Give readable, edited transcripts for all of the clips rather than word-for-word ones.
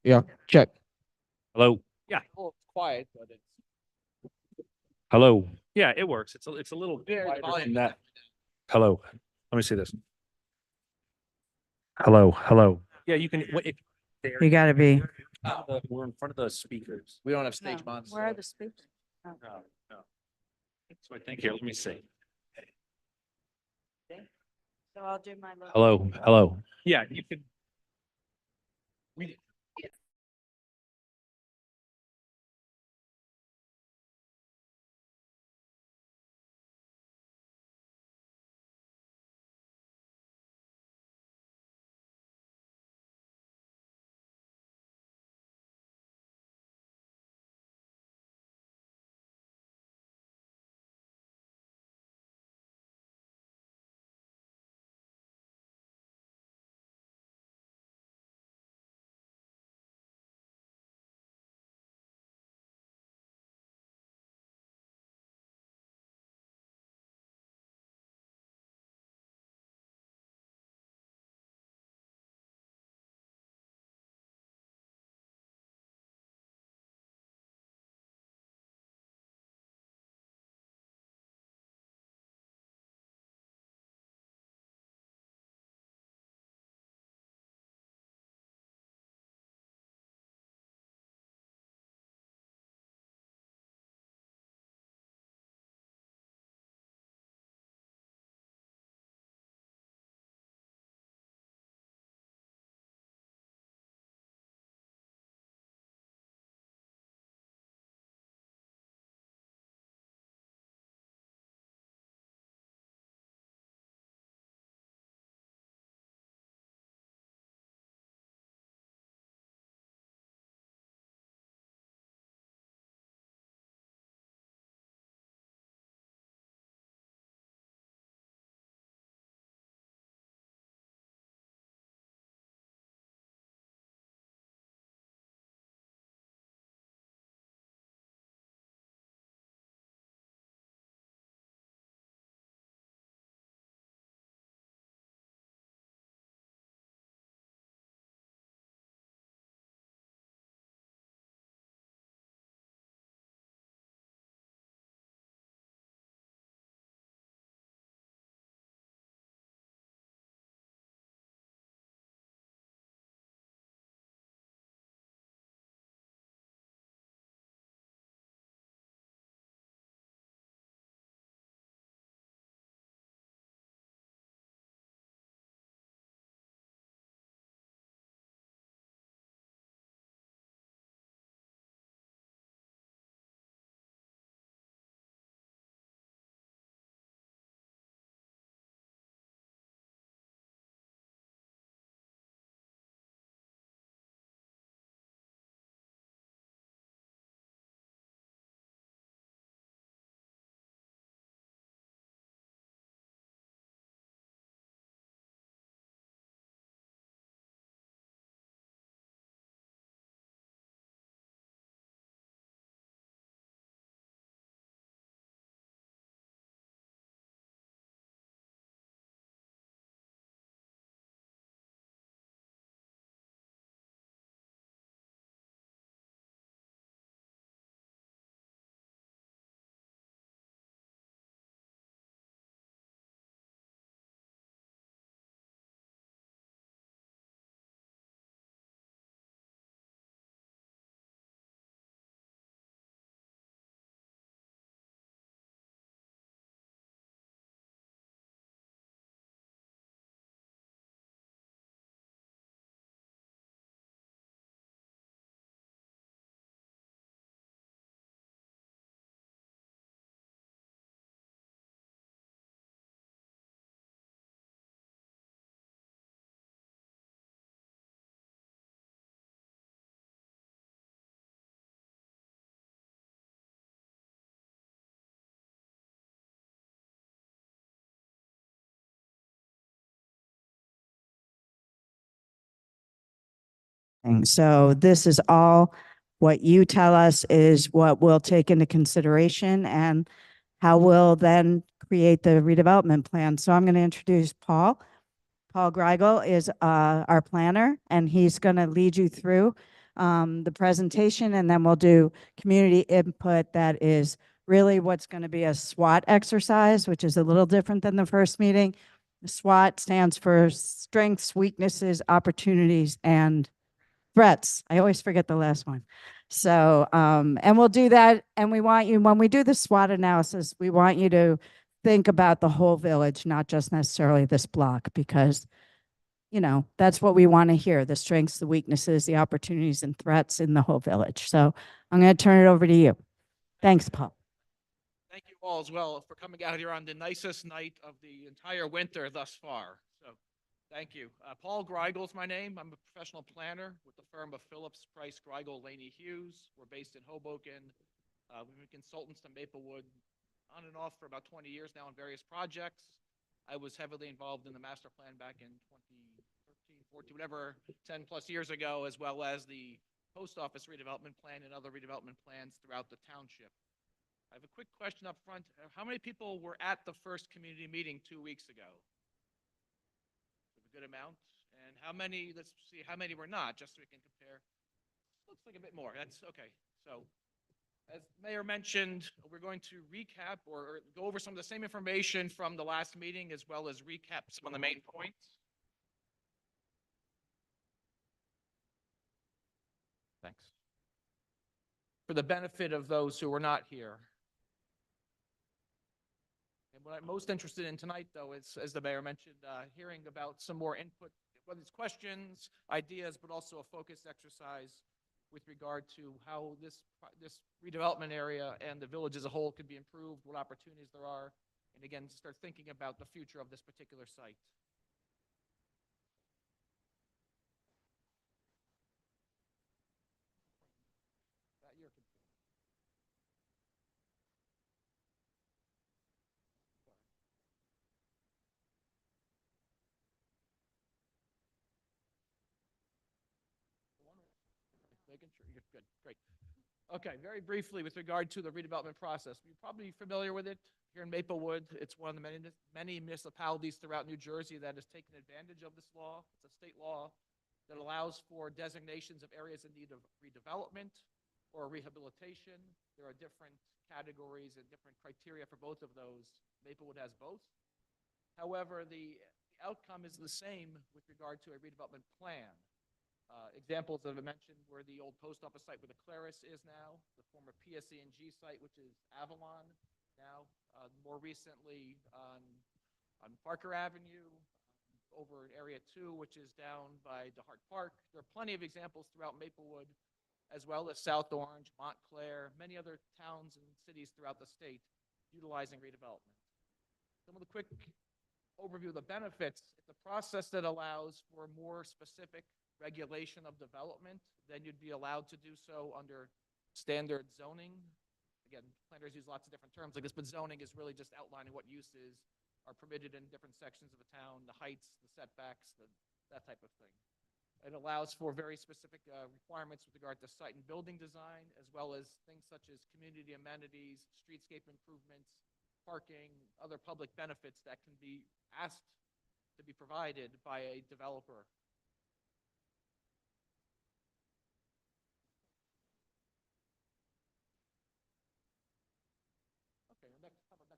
Yeah, check. Hello. Yeah. Well, it's quiet, but it's. Hello. Yeah, it works. It's a little quieter than that. Hello. Let me see this. Hello. Hello. Yeah, you can. You gotta be. We're in front of the speakers. We don't have stage mods. Where are the speakers? No, no. So I think here. Let me see. So I'll do my. Hello. Hello. Yeah, you can. We, So this is all what you tell us is what we'll take into consideration and how we'll then create the redevelopment plan. So I'm going to introduce Paul. Paul Greigel is our planner, and he's going to lead you through the presentation, and then we'll do community input. That is really what's going to be a SWOT exercise, which is a little different than the first meeting. The SWOT stands for strengths, weaknesses, opportunities, and threats. I always forget the last one. So, and we'll do that. And we want you, when we do the SWOT analysis, we want you to think about the whole village, not just necessarily this block, because, you know, that's what we want to hear, the strengths, the weaknesses, the opportunities and threats in the whole village. So I'm going to turn it over to you. Thanks, Paul. Thank you all as well for coming out here on the nicest night of the entire winter thus far. So thank you. Paul Greigel is my name. I'm a professional planner with the firm of Phillips, Price, Greigel, Laney, Hughes. We're based in Hoboken. We've been consultants to Maplewood on and off for about 20 years now on various projects. I was heavily involved in the master plan back in 2013, 14, whatever, 10 plus years ago, as well as the post office redevelopment plan and other redevelopment plans throughout the township. I have a quick question up front. How many people were at the first community meeting 2 weeks ago? A good amount. And how many, let's see, how many were not, just so we can compare. Looks like a bit more. That's okay. So, as Mayor mentioned, we're going to recap or go over some of the same information from the last meeting, as well as recap some of the main points. Thanks. For the benefit of those who were not here. And what I'm most interested in tonight, though, is, as the mayor mentioned, hearing about some more input, whether it's questions, ideas, but also a focused exercise with regard to how this redevelopment area and the village as a whole could be improved, what opportunities there are, and again, start thinking about the future of this particular site. Your computer. Making sure you're good. Great. Okay, very briefly with regard to the redevelopment process. You're probably familiar with it here in Maplewood. It's one of the many municipalities throughout New Jersey that has taken advantage of this law. It's a state law that allows for designations of areas in need of redevelopment or rehabilitation. There are different categories and different criteria for both of those. Maplewood has both. However, the outcome is the same with regard to a redevelopment plan. Examples that I mentioned were the old post office site where the Claris is now, the former PSE&G site, which is Avalon now, more recently on Parker Avenue, over in Area 2, which is down by DeHart Park. There are plenty of examples throughout Maplewood, as well as South Orange, Montclair, many other towns and cities throughout the state utilizing redevelopment. Some of the quick overview of the benefits. It's a process that allows for more specific regulation of development, then you'd be allowed to do so under standard zoning. Again, planners use lots of different terms like this, but zoning is really just outlining what uses are permitted in different sections of the town, the heights, the setbacks, that type of thing. It allows for very specific requirements with regard to site and building design, as well as things such as community amenities, streetscape improvements, parking, other public benefits that can be asked to be provided by a developer. Okay, how about next slide?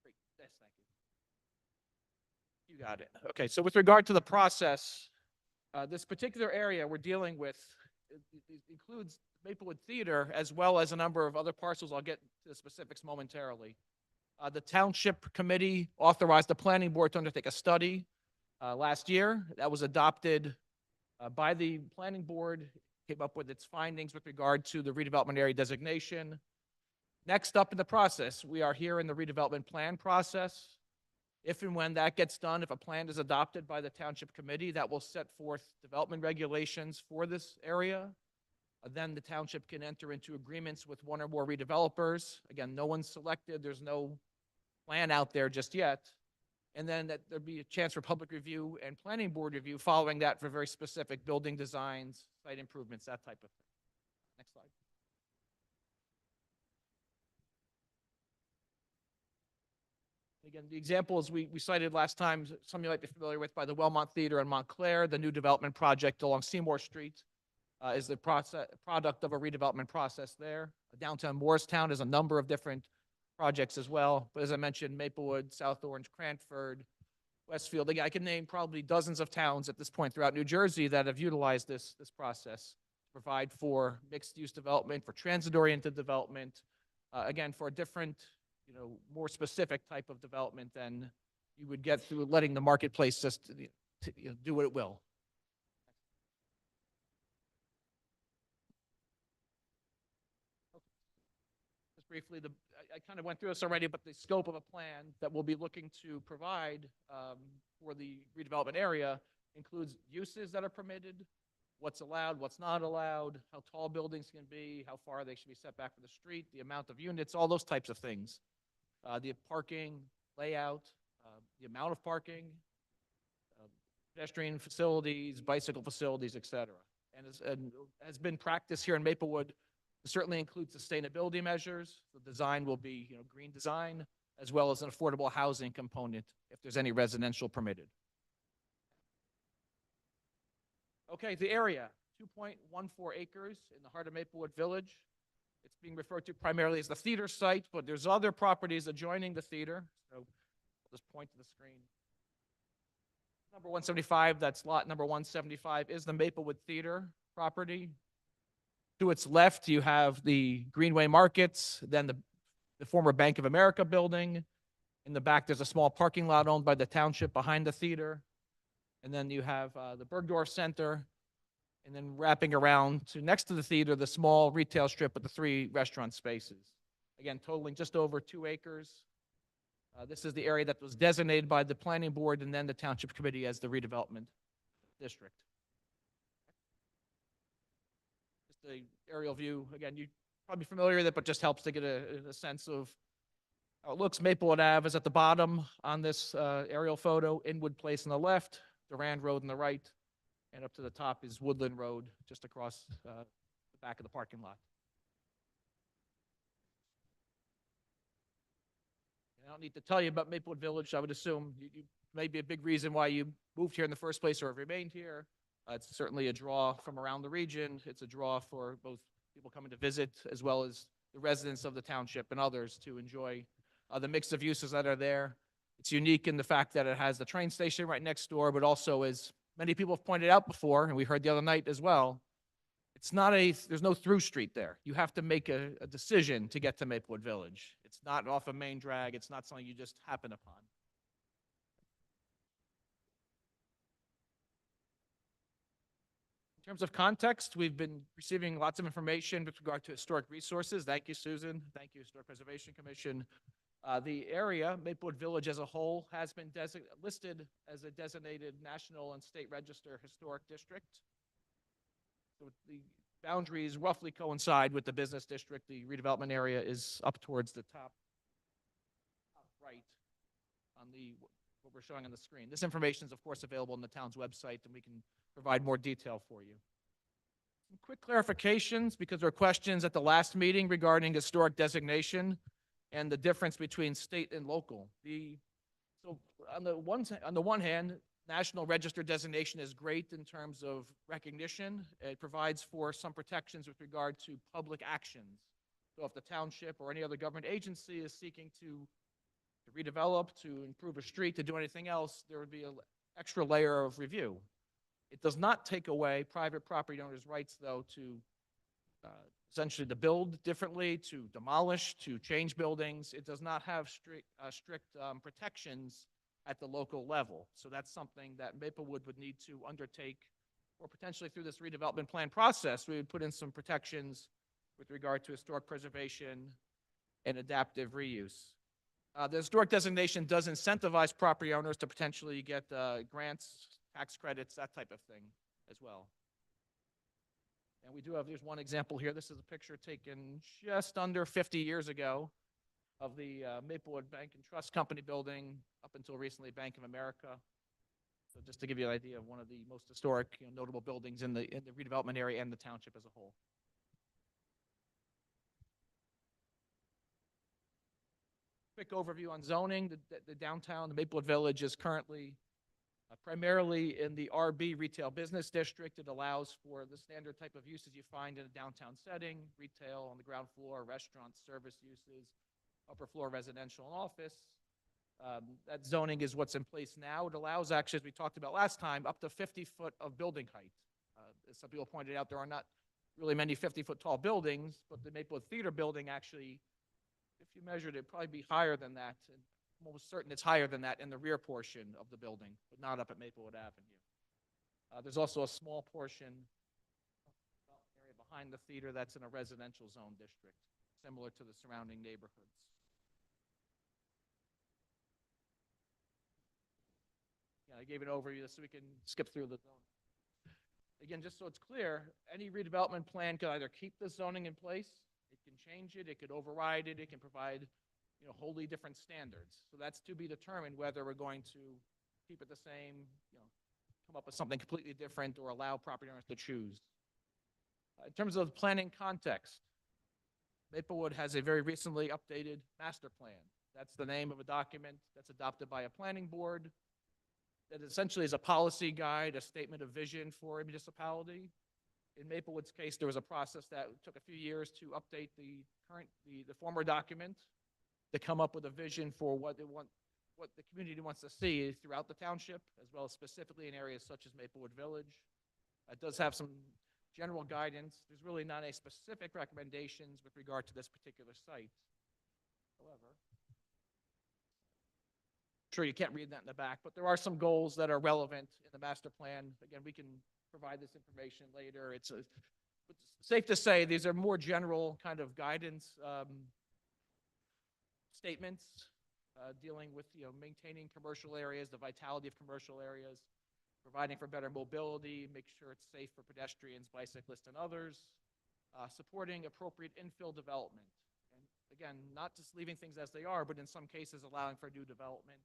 Great, yes, thank you. You got it. Okay, so with regard to the process, this particular area we're dealing with it includes Maplewood Theater as well as a number of other parcels. I'll get to the specifics momentarily. The Township Committee authorized the Planning Board to undertake a study last year. That was adopted by the Planning Board, came up with its findings with regard to the redevelopment area designation. Next up in the process, we are here in the redevelopment plan process. If and when that gets done, if a plan is adopted by the Township Committee, that will set forth development regulations for this area. Then the township can enter into agreements with one or more redevelopers. Again, no one's selected. There's no plan out there just yet. And then that there'd be a chance for public review and planning board review following that for very specific building designs, site improvements, that type of thing. Next slide. Again, the examples we cited last time, some you might be familiar with by the Wellmont Theater in Montclair, the new development project along Seymour Street is the product of a redevelopment process there. Downtown Morristown is a number of different projects as well. But as I mentioned, Maplewood, South Orange, Cranford, Westfield. Again, I can name probably dozens of towns at this point throughout New Jersey that have utilized this process to provide for mixed-use development, for transit-oriented development, again, for a different, more specific type of development than you would get through letting the marketplace just do what it will. Just briefly, I kind of went through this already, but the scope of a plan that we'll be looking to provide for the redevelopment area includes uses that are permitted, what's allowed, what's not allowed, how tall buildings can be, how far they should be set back from the street, the amount of units, all those types of things. The parking, layout, the amount of parking, pedestrian facilities, bicycle facilities, et cetera. And has been practiced here in Maplewood, it certainly includes sustainability measures. The design will be green design, as well as an affordable housing component if there's any residential permitted. Okay, the area, 2.14 acres in the heart of Maplewood Village. It's being referred to primarily as the theater site, but there's other properties adjoining the theater. So I'll just point to the screen. Number 175, that's lot number 175, is the Maplewood Theater property. To its left, you have the Greenway Markets, then the former Bank of America building. In the back, there's a small parking lot owned by the township behind the theater. And then you have the Bergdorf Center, and then wrapping around to next to the theater, the small retail strip with the 3 restaurant spaces. Again, totaling just over 2 acres. This is the area that was designated by the planning board and then the township committee as the redevelopment district. Just an aerial view. Again, you're probably familiar with it, but just helps to get a sense of how it looks. Maplewood Ave is at the bottom on this aerial photo. Inwood Place on the left, Durand Road on the right, and up to the top is Woodland Road, just across the back of the parking lot. I don't need to tell you about Maplewood Village. I would assume you may be a big reason why you moved here in the first place or have remained here. It's certainly a draw from around the region. It's a draw for both people coming to visit as well as the residents of the township and others to enjoy the mix of uses that are there. It's unique in the fact that it has the train station right next door, but also, as many people have pointed out before, and we heard the other night as well, there's no through street there. You have to make a decision to get to Maplewood Village. It's not off a main drag. It's not something you just happen upon. In terms of context, we've been receiving lots of information with regard to historic resources. Thank you, Susan. Thank you, Historic Preservation Commission. The area, Maplewood Village as a whole, has been listed as a designated National and State Register Historic District. So the boundaries roughly coincide with the business district. The redevelopment area is up towards the top right on what we're showing on the screen. This information is, of course, available on the town's website, and we can provide more detail for you. Some quick clarifications, because there are questions at the last meeting regarding historic designation and the difference between state and local. So on the one hand, National Register designation is great in terms of recognition. It provides for some protections with regard to public actions. So if the township or any other government agency is seeking to redevelop, to improve a street, to do anything else, there would be an extra layer of review. It does not take away private property owners' rights, though, to essentially to build differently, to demolish, to change buildings. It does not have strict protections at the local level. So that's something that Maplewood would need to undertake, or potentially through this redevelopment plan process, we would put in some protections with regard to historic preservation and adaptive reuse. The historic designation does incentivize property owners to potentially get grants, tax credits, that type of thing as well. And we do have, there's one example here. This is a picture taken just under 50 years ago of the Maplewood Bank and Trust Company building, up until recently Bank of America. So just to give you an idea of one of the most historic, notable buildings in the redevelopment area and the township as a whole. quick overview on zoning. The downtown, the Maplewood Village is currently primarily in the RB Retail Business District. It allows for the standard type of uses you find in a downtown setting: retail on the ground floor, restaurants, service uses, upper floor residential and office. That zoning is what's in place now. It allows, actually, as we talked about last time, up to 50 foot of building height. As some people pointed out, there are not really many 50-foot tall buildings, but the Maplewood Theater building actually, if you measured it, probably be higher than that. And I'm almost certain it's higher than that in the rear portion of the building, but not up at Maplewood Avenue. There's also a small portion area behind the theater that's in a residential zone district, similar to the surrounding neighborhoods. Yeah, I gave an overview so we can skip through the zone. Again, just so it's clear, any redevelopment plan could either keep the zoning in place, it can change it, it could override it, it can provide, wholly different standards. So that's to be determined whether we're going to keep it the same, come up with something completely different, or allow property owners to choose. In terms of planning context, Maplewood has a very recently updated master plan. That's the name of a document that's adopted by a planning board that essentially is a policy guide, a statement of vision for a municipality. In Maplewood's case, there was a process that took a few years to update the former document to come up with a vision for what the community wants to see throughout the township, as well as specifically in areas such as Maplewood Village. It does have some general guidance. There's really not any specific recommendations with regard to this particular site. However, sure, you can't read that in the back, but there are some goals that are relevant in the master plan. Again, we can provide this information later. It's safe to say these are more general kind of guidance statements dealing with maintaining commercial areas, the vitality of commercial areas, providing for better mobility, make sure it's safe for pedestrians, bicyclists, and others, supporting appropriate infill development. And again, not just leaving things as they are, but in some cases allowing for new development.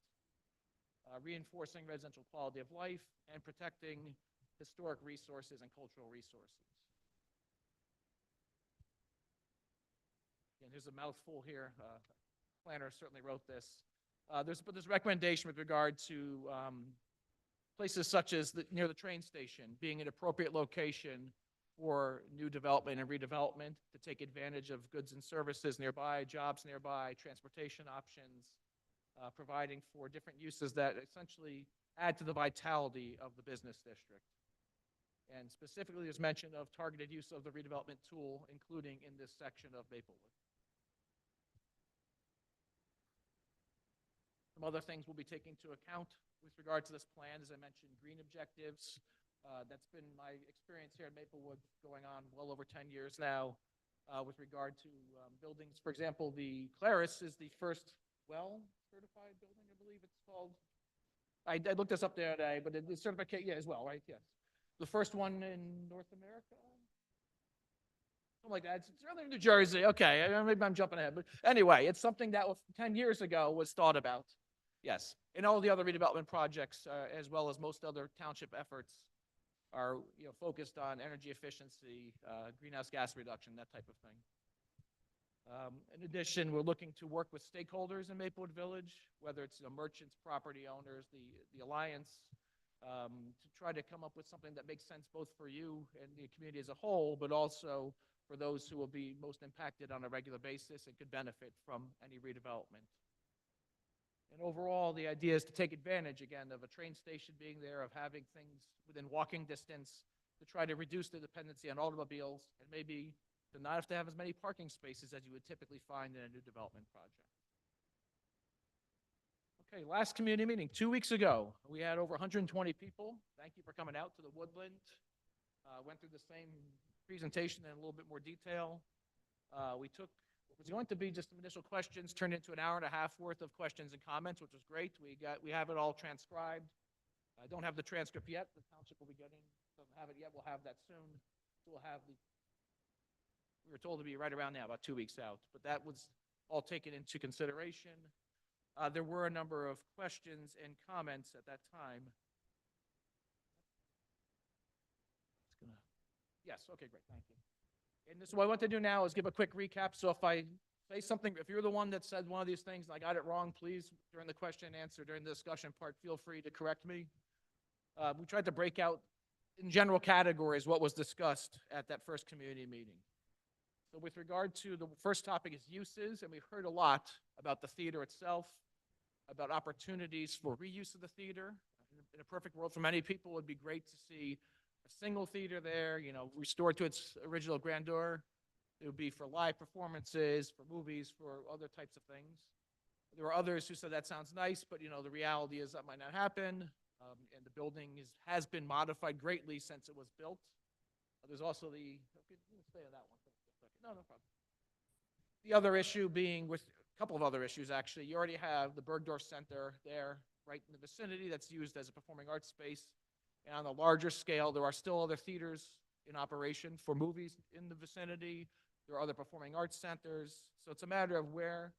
Reinforcing residential quality of life, and protecting historic resources and cultural resources. Again, here's a mouthful here. Planner certainly wrote this. There's recommendation with regard to places such as near the train station being an appropriate location for new development and redevelopment to take advantage of goods and services nearby, jobs nearby, transportation options, providing for different uses that essentially add to the vitality of the business district. And specifically, there's mention of targeted use of the redevelopment tool, including in this section of Maplewood. Some other things we'll be taking into account with regard to this plan, as I mentioned, green objectives. That's been my experience here in Maplewood going on well over 10 years now with regard to buildings. For example, the Claris is the first certified building, I believe it's called. I looked this up the other day, but it's certified, yeah, as well, right? Yes. The first one in North America? Something like that. It's really in New Jersey. Okay, maybe I'm jumping ahead. But anyway, it's something that 10 years ago was thought about. Yes. And all the other redevelopment projects, as well as most other township efforts, are focused on energy efficiency, greenhouse gas reduction, that type of thing. In addition, we're looking to work with stakeholders in Maplewood Village, whether it's merchants, property owners, the Alliance, to try to come up with something that makes sense both for you and the community as a whole, but also for those who will be most impacted on a regular basis and could benefit from any redevelopment. And overall, the idea is to take advantage, again, of a train station being there, of having things within walking distance to try to reduce the dependency on automobiles, and maybe to not have to have as many parking spaces as you would typically find in a new development project. Okay, last community meeting 2 weeks ago. We had over 120 people. Thank you for coming out to the Woodland. Went through the same presentation in a little bit more detail. We took what was going to be just some initial questions, turned into an hour and a half worth of questions and comments, which was great. We have it all transcribed. I don't have the transcript yet. The township will be doesn't have it yet. We'll have that soon. We'll have we were told to be right around now, about 2 weeks out, but that was all taken into consideration. There were a number of questions and comments at that time. Yes, okay, great, thank you. And this, what I want to do now is give a quick recap, so if I say something. If you're the one that said one of these things and I got it wrong, please, during the question and answer, during the discussion part, feel free to correct me. We tried to break out in general categories what was discussed at that first community meeting. So with regard to the first topic is uses, and we heard a lot about the theater itself, about opportunities for reuse of the theater. In a perfect world, for many people, it would be great to see a single theater there, you know, restored to its original grandeur. It would be for live performances, for movies, for other types of things. There were others who said that sounds nice, but you know, the reality is that might not happen. And the building has been modified greatly since it was built. There's also the, okay, stay on that one for a second. No problem. The other issue being with a couple of other issues, actually. You already have the Bergdorf Center there, right in the vicinity, that's used as a performing arts space. And on a larger scale, there are still other theaters in operation for movies in the vicinity. There are other performing arts centers. So it's a matter of where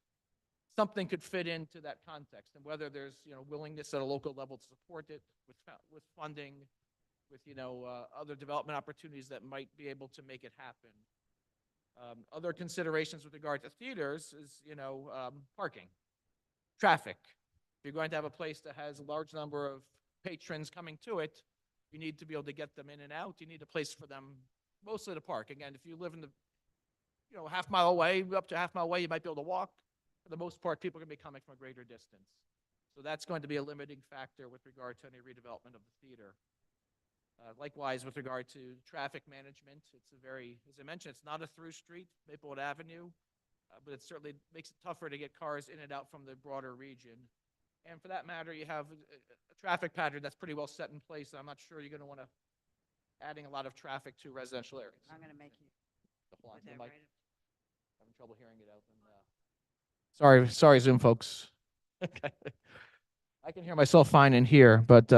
something could fit into that context and whether there's, you know, willingness at a local level to support it with funding, with, you know, other development opportunities that might be able to make it happen. Other considerations with regard to theaters is, you know, parking, traffic. If you're going to have a place that has a large number of patrons coming to it, you need to be able to get them in and out. You need a place for them mostly to park. Again, if you live in the, you know, half mile away, up to half mile away, you might be able to walk. For the most part, people are going to be coming from a greater distance. So that's going to be a limiting factor with regard to any redevelopment of the theater. Likewise, with regard to traffic management, it's a very, as I mentioned, it's not a through street, Maplewood Avenue, but it certainly makes it tougher to get cars in and out from the broader region. And for that matter, you have a traffic pattern that's pretty well set in place. I'm not sure you're going to want to adding a lot of traffic to residential areas. I'm going to make you. Hold on, put that the mic. right Having trouble hearing it out. Sorry, Zoom folks. Okay. I can hear myself fine in here, but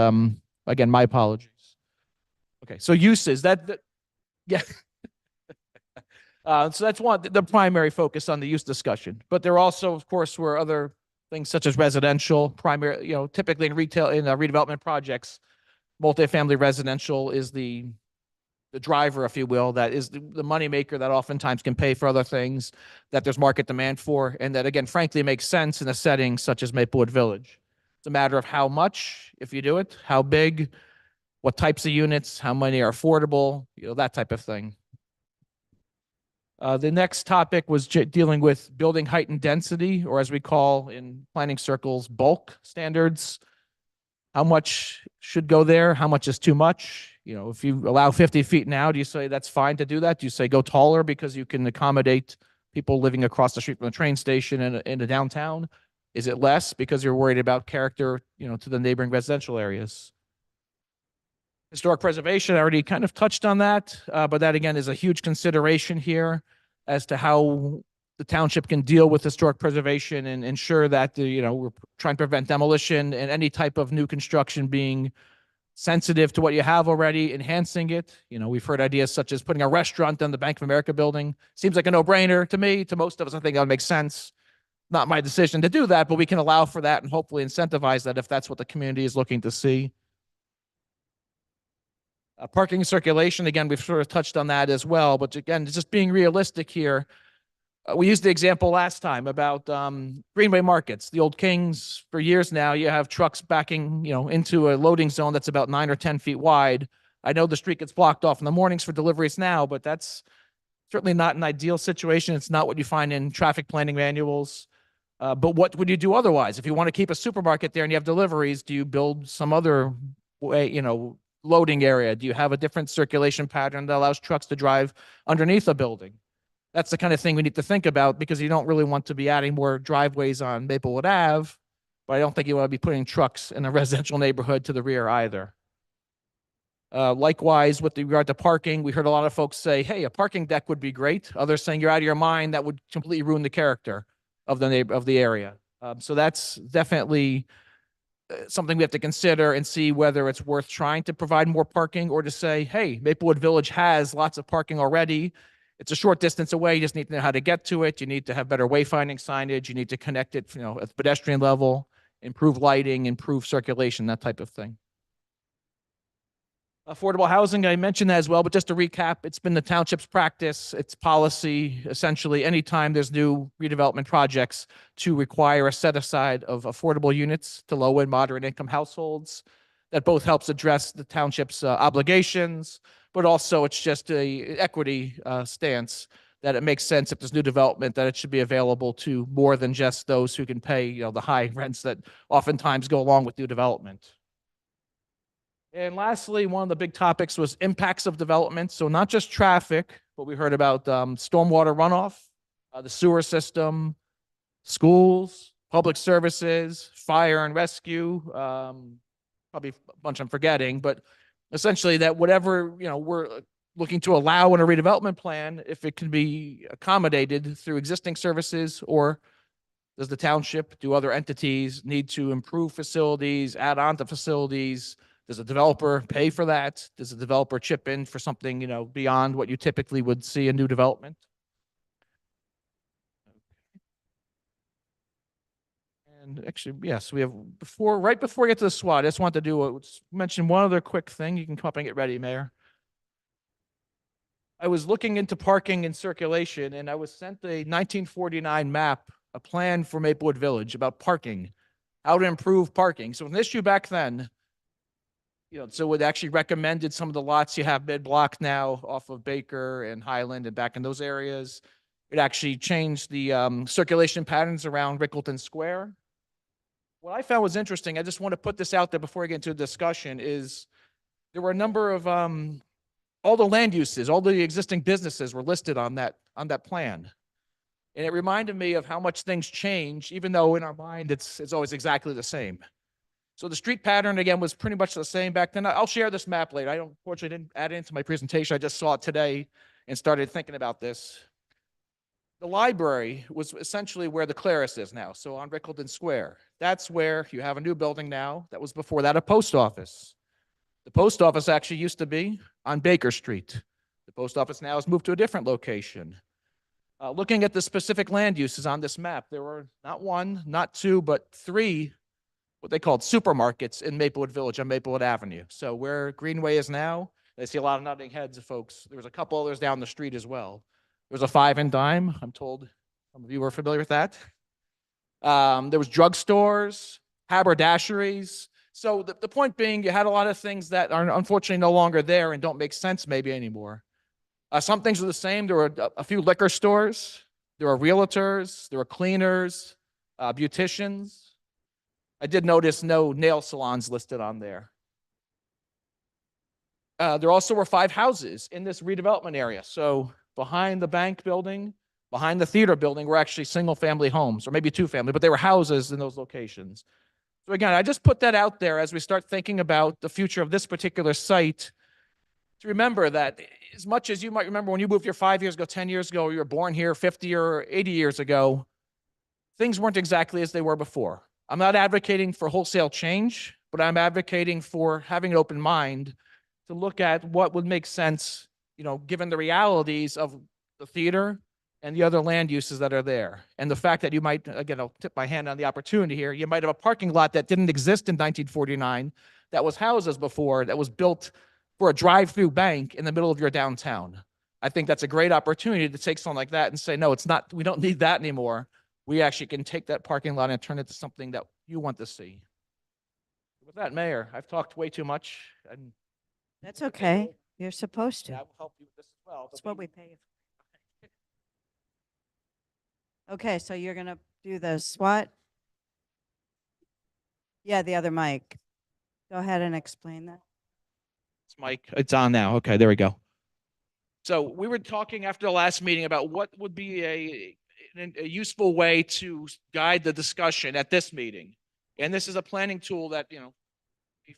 again, my apologies. Okay, so uses yeah. So that's the primary focus on the use discussion. But there also, of course, were other things such as residential, primary, you know, typically in retail, in redevelopment projects, multifamily residential is the driver, if you will, that is the moneymaker that oftentimes can pay for other things that there's market demand for, and that, again, frankly, makes sense in a setting such as Maplewood Village. It's a matter of how much, if you do it, how big, what types of units, how many are affordable, you know, that type of thing. The next topic was dealing with building height and density, or as we call in planning circles, bulk standards. How much should go there? How much is too much? You know, if you allow 50 feet now, do you say that's fine to do that? Do you say go taller because you can accommodate people living across the street from the train station in the downtown? Is it less because you're worried about character, you know, to the neighboring residential areas? Historic preservation, I already kind of touched on that, but that again is a huge consideration here as to how the township can deal with historic preservation and ensure that you know, we're trying to prevent demolition and any type of new construction being sensitive to what you have already, enhancing it. You know, we've heard ideas such as putting a restaurant on the Bank of America building. Seems like a no-brainer to me. To most of us, I think that would make sense. Not my decision to do that, but we can allow for that and hopefully incentivize that if that's what the community is looking to see. Parking circulation, again, we've sort of touched on that as well, but again, just being realistic here. We used the example last time about Greenway markets, the old Kings. For years now, you have trucks backing, you know, into a loading zone that's about 9 or 10 feet wide. I know the street gets blocked off in the mornings for deliveries now, but that's certainly not an ideal situation. It's not what you find in traffic planning manuals. But what would you do otherwise? If you want to keep a supermarket there and you have deliveries, do you build some other way, you know, loading area? Do you have a different circulation pattern that allows trucks to drive underneath a building? That's the kind of thing we need to think about, because you don't really want to be adding more driveways on Maplewood Ave, but I don't think you want to be putting trucks in a residential neighborhood to the rear either. Likewise, with regard to parking, we heard a lot of folks say, hey, a parking deck would be great. Others saying you're out of your mind, that would completely ruin the character of the area. So that's definitely something we have to consider and see whether it's worth trying to provide more parking, or to say, hey, Maplewood Village has lots of parking already. It's a short distance away. You just need to know how to get to it. You need to have better wayfinding signage. You need to connect it, you know, at the pedestrian level, improve lighting, improve circulation, that type of thing. Affordable housing, I mentioned that as well, but just to recap, it's been the township's practice, its policy, essentially, anytime there's new redevelopment projects to require a set aside of affordable units to low and moderate income households. That both helps address the township's obligations, but also it's just a equity stance that it makes sense if there's new development that it should be available to more than just those who can pay, the high rents that oftentimes go along with new development. And lastly, one of the big topics was impacts of development. So not just traffic, but we heard about stormwater runoff, the sewer system, schools, public services, fire and rescue, probably a bunch I'm forgetting, but essentially that whatever, we're looking to allow in a redevelopment plan, if it can be accommodated through existing services, or does the township, do other entities need to improve facilities, add on to facilities? Does a developer pay for that? Does a developer chip in for something, beyond what you typically would see in new development? And actually, yes, we have right before we get to the SWOT, I just want to mention one other quick thing. You can come up and get ready, Mayor. I was looking into parking and circulation, and I was sent a 1949 map, a plan for Maplewood Village about parking, how to improve parking. So an issue back then, so it actually recommended some of the lots you have mid-block now off of Baker and Highland and back in those areas. It actually changed the circulation patterns around Rickleton Square. What I found was interesting, I just want to put this out there before I get into a discussion, is there were a number of all the land uses, all the existing businesses were listed on that plan. And it reminded me of how much things change, even though in our mind it's always exactly the same. So the street pattern, again, was pretty much the same back then. I'll share this map later. I unfortunately didn't add it into my presentation. I just saw it today and started thinking about this. The library was essentially where the Claris is now, so on Rickleton Square. That's where you have a new building now. That was before that a post office. The post office actually used to be on Baker Street. The post office now has moved to a different location. Looking at the specific land uses on this map, there were not one, not two, but three what they called supermarkets in Maplewood Village on Maplewood Avenue. So where Greenway is now, I see a lot of nodding heads of folks. There was a couple others down the street as well. There was a Five and Dime. I'm told some of you are familiar with that. There was drugstores, haberdasheries. So the point being, you had a lot of things that are unfortunately no longer there and don't make sense maybe anymore. Some things are the same. There were a few liquor stores. There were realtors. There were cleaners, beauticians. I did notice no nail salons listed on there. There also were 5 houses in this redevelopment area. So behind the bank building, behind the theater building, were actually single-family homes, or maybe 2-family, but they were houses in those locations. So again, I just put that out there as we start thinking about the future of this particular site, to remember that as much as you might remember when you moved here 5 years ago, 10 years ago, or you were born here 50 or 80 years ago, things weren't exactly as they were before. I'm not advocating for wholesale change, but I'm advocating for having an open mind to look at what would make sense, given the realities of the theater and the other land uses that are there. And the fact that you might, again, I'll tip my hand on the opportunity here, you might have a parking lot that didn't exist in 1949, that was houses before, that was built for a drive-through bank in the middle of your downtown. I think that's a great opportunity to take something like that and say, no, it's not, we don't need that anymore. We actually can take that parking lot and turn it to something that you want to see. With that, Mayor, I've talked way too much. And That's okay. You're supposed to. that will help you with this as well. That's what we pay you for. Okay, so you're going to do the SWOT? Yeah, the other mic. Go ahead and explain that. It's Mike. It's on now. Okay, there we go. So we were talking after the last meeting about what would be a useful way to guide the discussion at this meeting. And this is a planning tool that,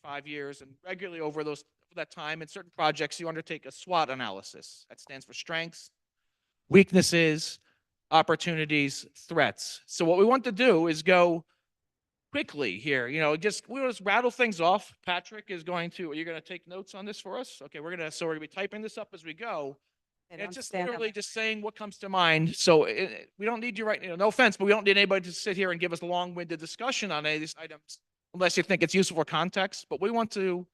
5 years and regularly over that time in certain projects, you undertake a SWOT analysis. That stands for strengths, weaknesses, opportunities, threats. So what we want to do is go quickly here, we'll just rattle things off. Patrick is you're going to take notes on this for us? Okay, we're going to be typing this up as we go. And it's just literally just saying what comes to mind. So we don't need you no offense, but we don't need anybody to sit here and give us a long-winded discussion on any of these items unless you think it's useful for context. But we want to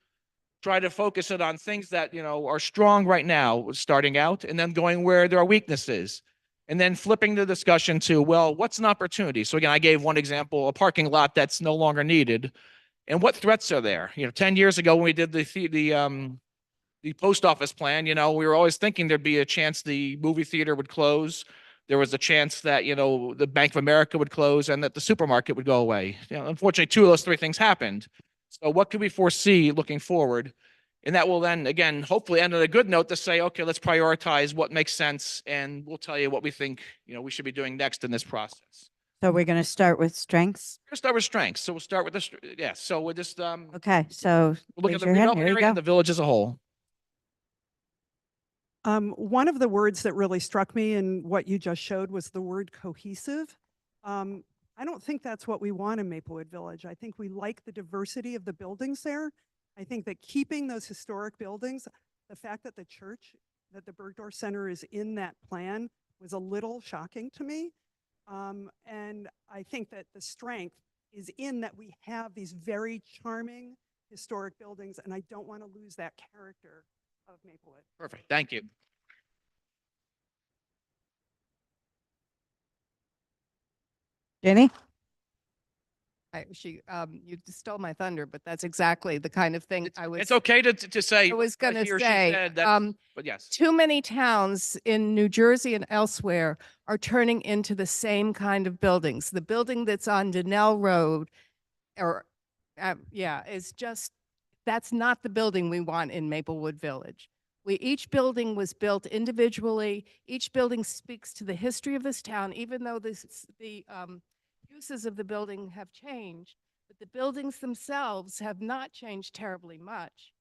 try to focus it on things that, you know, are strong right now, starting out, and then going where there are weaknesses. And then flipping the discussion to, well, what's an opportunity? So again, I gave one example, a parking lot that's no longer needed. And what threats are there? You know, 10 years ago when we did the post office plan, you know, we were always thinking there'd be a chance the movie theater would close. There was a chance that, you know, the Bank of America would close and that the supermarket would go away. You know, unfortunately, two of those three things happened. So what can we foresee looking forward? And that will then, again, hopefully end on a good note to say, okay, let's prioritize what makes sense. And we'll tell you what we think, you know, we should be doing next in this process. So we're going to start with strengths. We'll start with strengths. So we'll start with this. Yeah. So we'll just, Okay, so we'll look raise at the your hand. redevelopment Here you area go. and the village as a whole. One of the words that really struck me in what you just showed was the word cohesive. I don't think that's what we want in Maplewood Village. I think we like the diversity of the buildings there. I think that keeping those historic buildings, the fact that the church, that the Bergdorf Center is in that plan was a little shocking to me. And I think that the strength is in that we have these very charming historic buildings, and I don't want to lose that character of Maplewood. Perfect. Thank you. Jenny? You stole my thunder, but that's exactly the kind of thing It's okay to say. I was what gonna he or she say, said, that- but yes. too many towns in New Jersey and elsewhere are turning into the same kind of buildings. The building that's on Donnell Road, or, is just, that's not the building we want in Maplewood Village. Each building was built individually. Each building speaks to the history of this town, even though the uses of the building have changed, but the buildings themselves have not changed terribly much.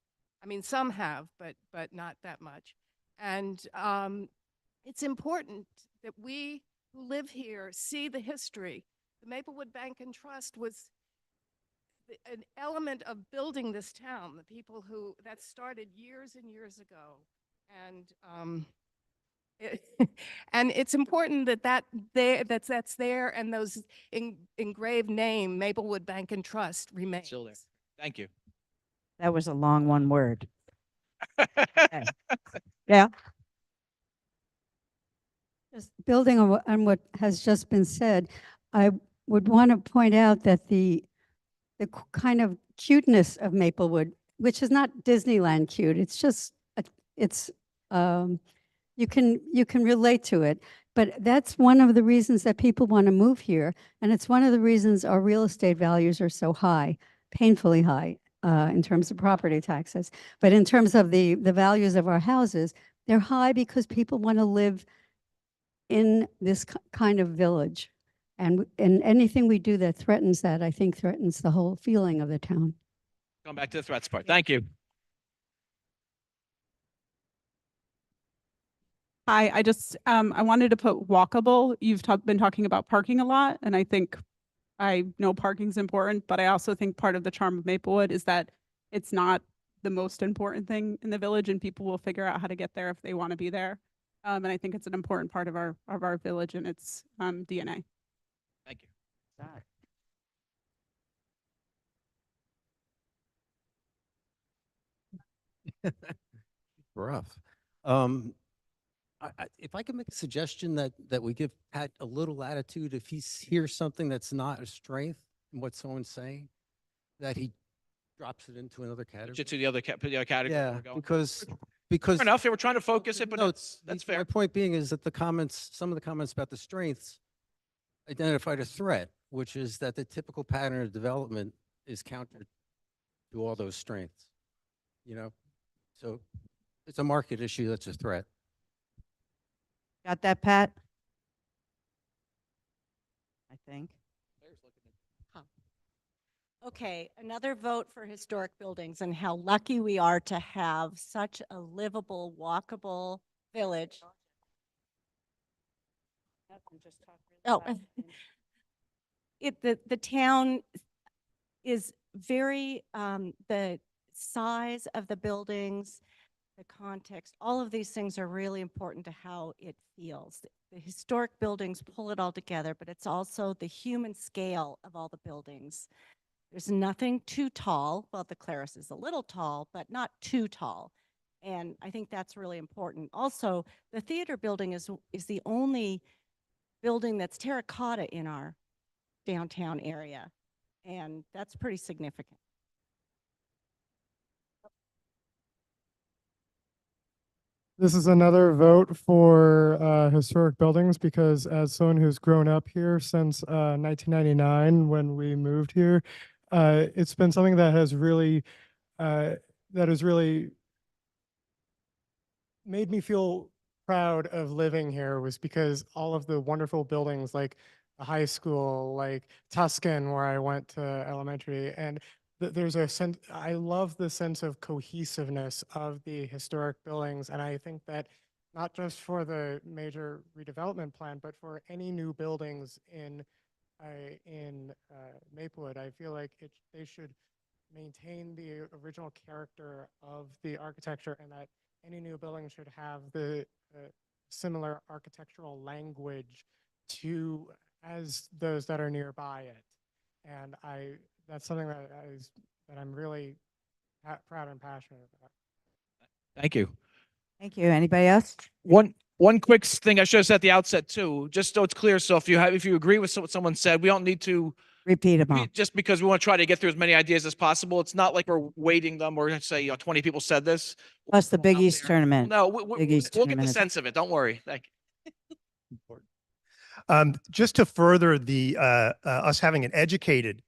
I mean, some have, but not that much. And it's important that we who live here see the history. The Maplewood Bank and Trust was an element of building this town, the people that started years and years ago. And and it's important that's there, and those engraved name, Maplewood Bank and Trust, remains. Still there. Thank you. That was a long one word. Okay. Yeah. Just building on what has just been said, I would want to point out that the kind of cuteness of Maplewood, which is not Disneyland cute, it's just you can relate to it. But that's one of the reasons that people want to move here, and it's one of the reasons our real estate values are so high, painfully high, in terms of property taxes. But in terms of the values of our houses, they're high because people want to live in this kind of village. And anything we do that threatens that, I think threatens the whole feeling of the town. Going back to the threats part. Thank you. Hi, I wanted to put walkable. You've been talking about parking a lot, and I think I know parking's important, but I also think part of the charm of Maplewood is that it's not the most important thing in the village, and people will figure out how to get there if they want to be there. And I think it's an important part of our village and its DNA. Thank you. Rough. If I could make a suggestion that we give Pat a little latitude, if he hears something that's not a strength in what someone's saying, that he drops it into another category. To the other category. Yeah, we're going. because Fair enough. We're trying to focus it, but no, that's fair. My point being is that some of the comments about the strengths identified a threat, which is that the typical pattern of development is counter to all those strengths. You know, so it's a market issue that's a threat. Got that, Pat? I think. Okay, another vote for historic buildings and how lucky we are to have such a livable, walkable village. Oh, the town is very, the size of the buildings, the context, all of these things are really important to how it feels. The historic buildings pull it all together, but it's also the human scale of all the buildings There's nothing too tall. Well, the Claris is a little tall, but not too tall. And I think that's really important. Also, the theater building is the only building that's terracotta in our downtown area. And that's pretty significant. This is another vote for historic buildings because as someone who's grown up here since 1999 when we moved here, it's been something that has really made me feel proud of living here was because all of the wonderful buildings like the high school, like Tuscan, where I went to elementary, and there's a sense, I love the sense of cohesiveness of the historic buildings. And I think that not just for the major redevelopment plan, but for any new buildings in Maplewood, I feel like they should maintain the original character of the architecture, and that any new building should have the similar architectural language to as those that are nearby it. And that's something that I'm really proud and passionate about. Thank you. Thank you. Anybody else? One quick thing I should have said at the outset too, just so it's clear. So if you agree with what someone said, we don't need to Repeat them all. just because we want to try to get through as many ideas as possible. It's not like we're weighting them or say 20 people said this. Plus the Go Big out East there. tournament. No, Big East we'll get the tournament is- sense of it. Don't worry. Thank you. Just to further the us having an educated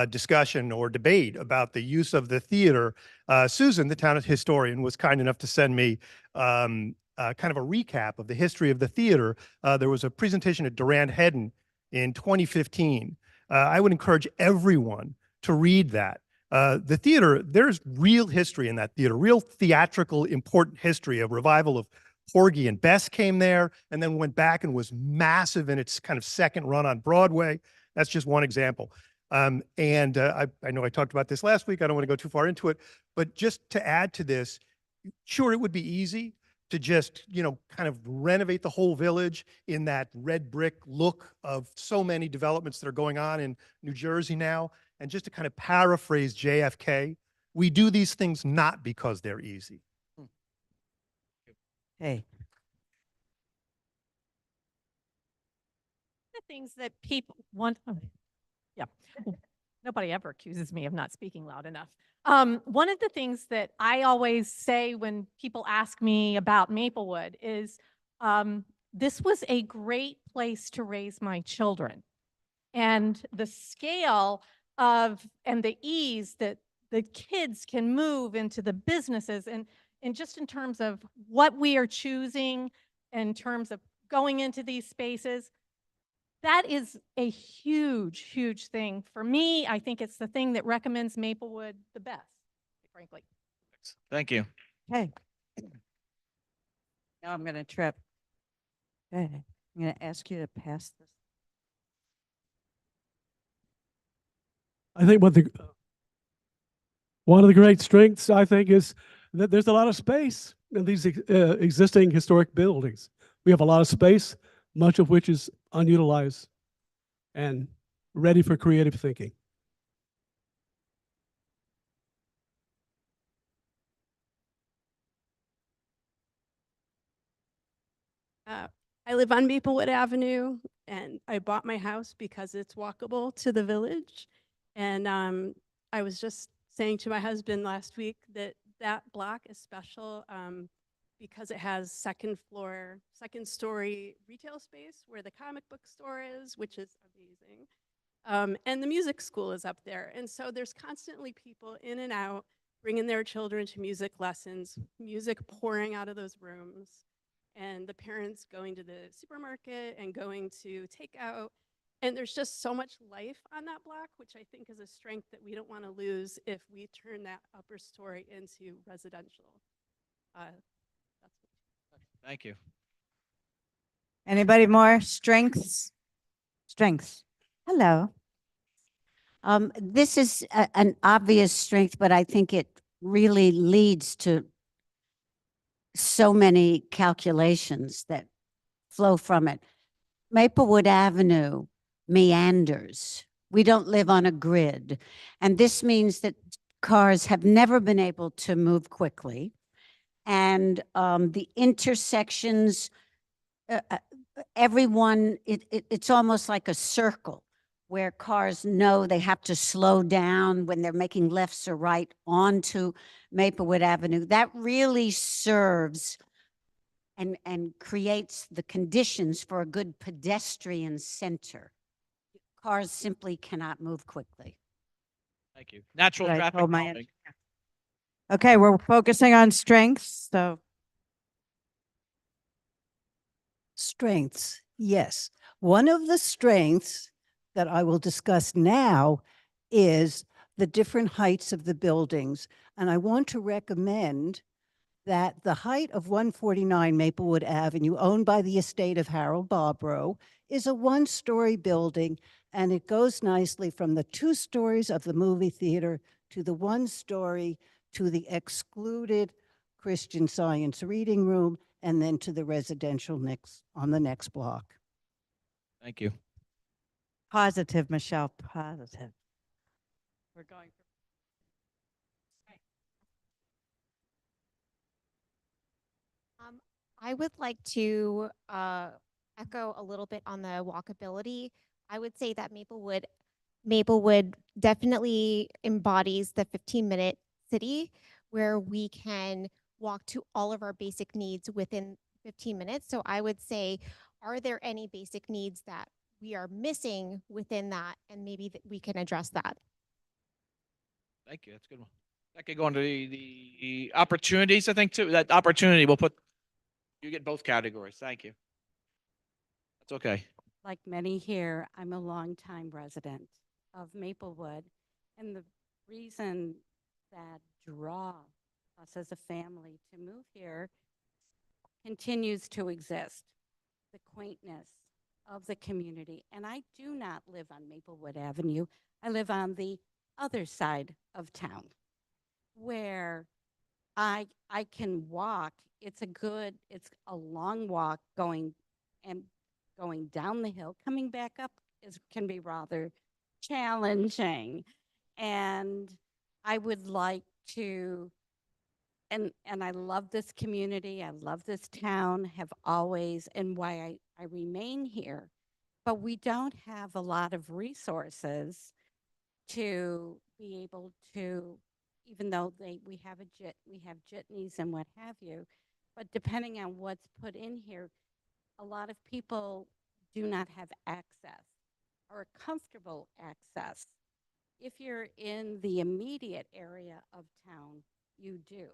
discussion or debate about the use of the theater, Susan, the town historian, was kind enough to send me kind of a recap of the history of the theater. There was a presentation at Durand Hedden in 2015. I would encourage everyone to read that. The theater, there's real history in that theater, real theatrical, important history. A revival of Porgy and Bess came there and then went back and was massive in its kind of second run on Broadway. That's just one example. I know I talked about this last week. I don't want to go too far into it, but just to add to this, sure, it would be easy to just, kind of renovate the whole village in that red brick look of so many developments that are going on in New Jersey now. And just to kind of paraphrase JFK, we do these things not because they're easy. Hey, The things that people want, yeah, nobody ever accuses me of not speaking loud enough. One of the things that I always say when people ask me about Maplewood is, this was a great place to raise my children. And the scale of, and the ease that the kids can move into the businesses and just in terms of what we are choosing, in terms of going into these spaces, that is a huge, huge thing. For me, I think it's the thing that recommends Maplewood the best, frankly. Thank you. hey. Now I'm going to trip. Okay. I'm going to ask you to pass this. I think one of the great strengths, I think, is that there's a lot of space in these existing historic buildings. We have a lot of space, much of which is unutilized and ready for creative thinking. I live on Maplewood Avenue, and I bought my house because it's walkable to the village. And I was just saying to my husband last week that that block is special because it has second story retail space where the comic book store is, which is amazing. And the music school is up there. And so there's constantly people in and out, bringing their children to music lessons, music pouring out of those rooms, and the parents going to the supermarket and going to takeout. And there's just so much life on that block, which I think is a strength that we don't want to lose if we turn that upper story into residential. Thank you. Anybody more? Strengths? Strengths. Hello. This is an obvious strength, but I think it really leads to so many calculations that flow from it. Maplewood Avenue meanders We don't live on a grid. And this means that cars have never been able to move quickly. And the intersections, everyone, it's almost like a circle where cars know they have to slow down when they're making lefts or right onto Maplewood Avenue. That really serves and creates the conditions for a good pedestrian center. Cars simply cannot move quickly. Thank you. Natural What I traffic told my calming. Okay, we're focusing on strengths, so. Strengths, yes. One of the strengths that I will discuss now is the different heights of the buildings. And I want to recommend that the height of 149 Maplewood Avenue, owned by the estate of Harold Bobrow, is a one-story building, and it goes nicely from the 2 stories of the movie theater to the 1 story to the excluded Christian Science reading room, and then to the residential next on the next block. Thank you. Positive, Michelle, positive. We're going. I would like to echo a little bit on the walkability. I would say that Maplewood definitely embodies the 15-minute city where we can walk to all of our basic needs within 15 minutes. So I would say, are there any basic needs that we are missing within that? And maybe we can address that. Thank you. That's a good one. That could go into the opportunities, I think, too. That opportunity, we'll put, you get both categories. Thank you. That's okay. Like many here, I'm a longtime resident of Maplewood. And the reason that draw us as a family to move here continues to exist. The quaintness of the community. And I do not live on Maplewood Avenue. I live on the other side of town where I can walk. It's a long walk going down the hill. Coming back up can be rather challenging. And I would like to, and I love this community. I love this town, have always, and why I remain here. But we don't have a lot of resources to be able to, even though we have jitneys and what have you, but depending on what's put in here, a lot of people do not have access or comfortable access. If you're in the immediate area of town, you do.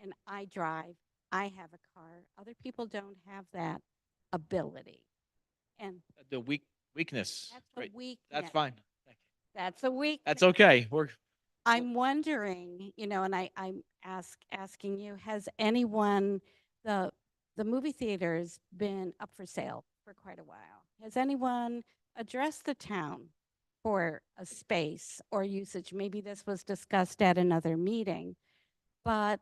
And I drive, I have a car. Other people don't have that ability. And The weakness. that's Great. a weakness. That's fine. Thank you. That's a weakness. That's okay. I'm wondering, and I'm asking you, has anyone, the movie theater's been up for sale for quite a while. Has anyone addressed the town for a space or usage? Maybe this was discussed at another meeting, but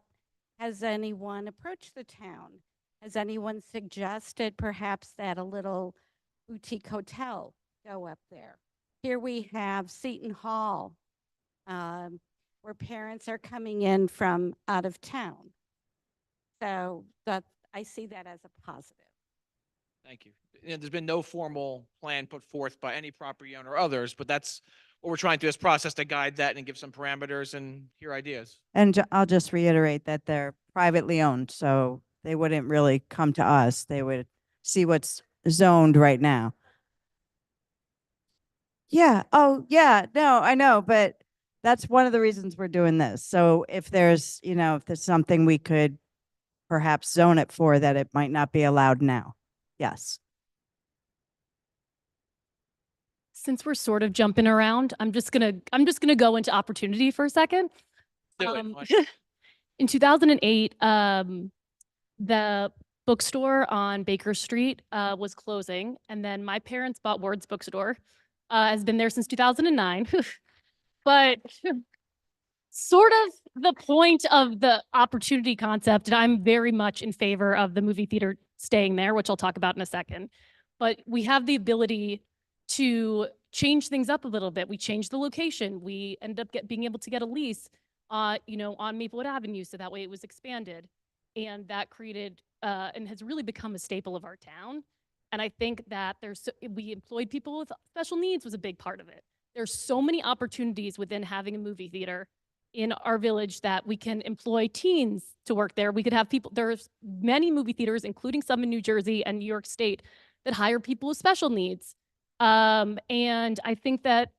has anyone approached the town? Has anyone suggested perhaps that a little boutique hotel go up there? Here we have Seton Hall, where parents are coming in from out of town. So I see that as a positive. Thank you. There's been no formal plan put forth by any property owner or others, but that's what we're trying to do, is process to guide that and give some parameters and hear ideas. And I'll just reiterate that they're privately owned, so they wouldn't really come to us. They would see what's zoned right now. Yeah. Oh, yeah. No, I know, but that's one of the reasons we're doing this. So if there's something we could perhaps zone it for, that it might not be allowed now. Yes. Since we're sort of jumping around, I'm just gonna go into opportunity for a second. Do it. In 2008, the bookstore on Baker Street was closing, and then my parents bought Ward's Bookstore. Has been there since 2009, but sort of the point of the opportunity concept, and I'm very much in favor of the movie theater staying there, which I'll talk about in a second. But we have the ability to changed things up a little bit. We changed the location. We ended up being able to get a lease, you know, on Maplewood Avenue, so that way it was expanded. And that created, and has really become a staple of our town. And I think that we employed people with special needs was a big part of it. There's so many opportunities within having a movie theater in our village that we can employ teens to work there. We could have people, there's many movie theaters, including some in New Jersey and New York State, that hire people with special needs. And I think that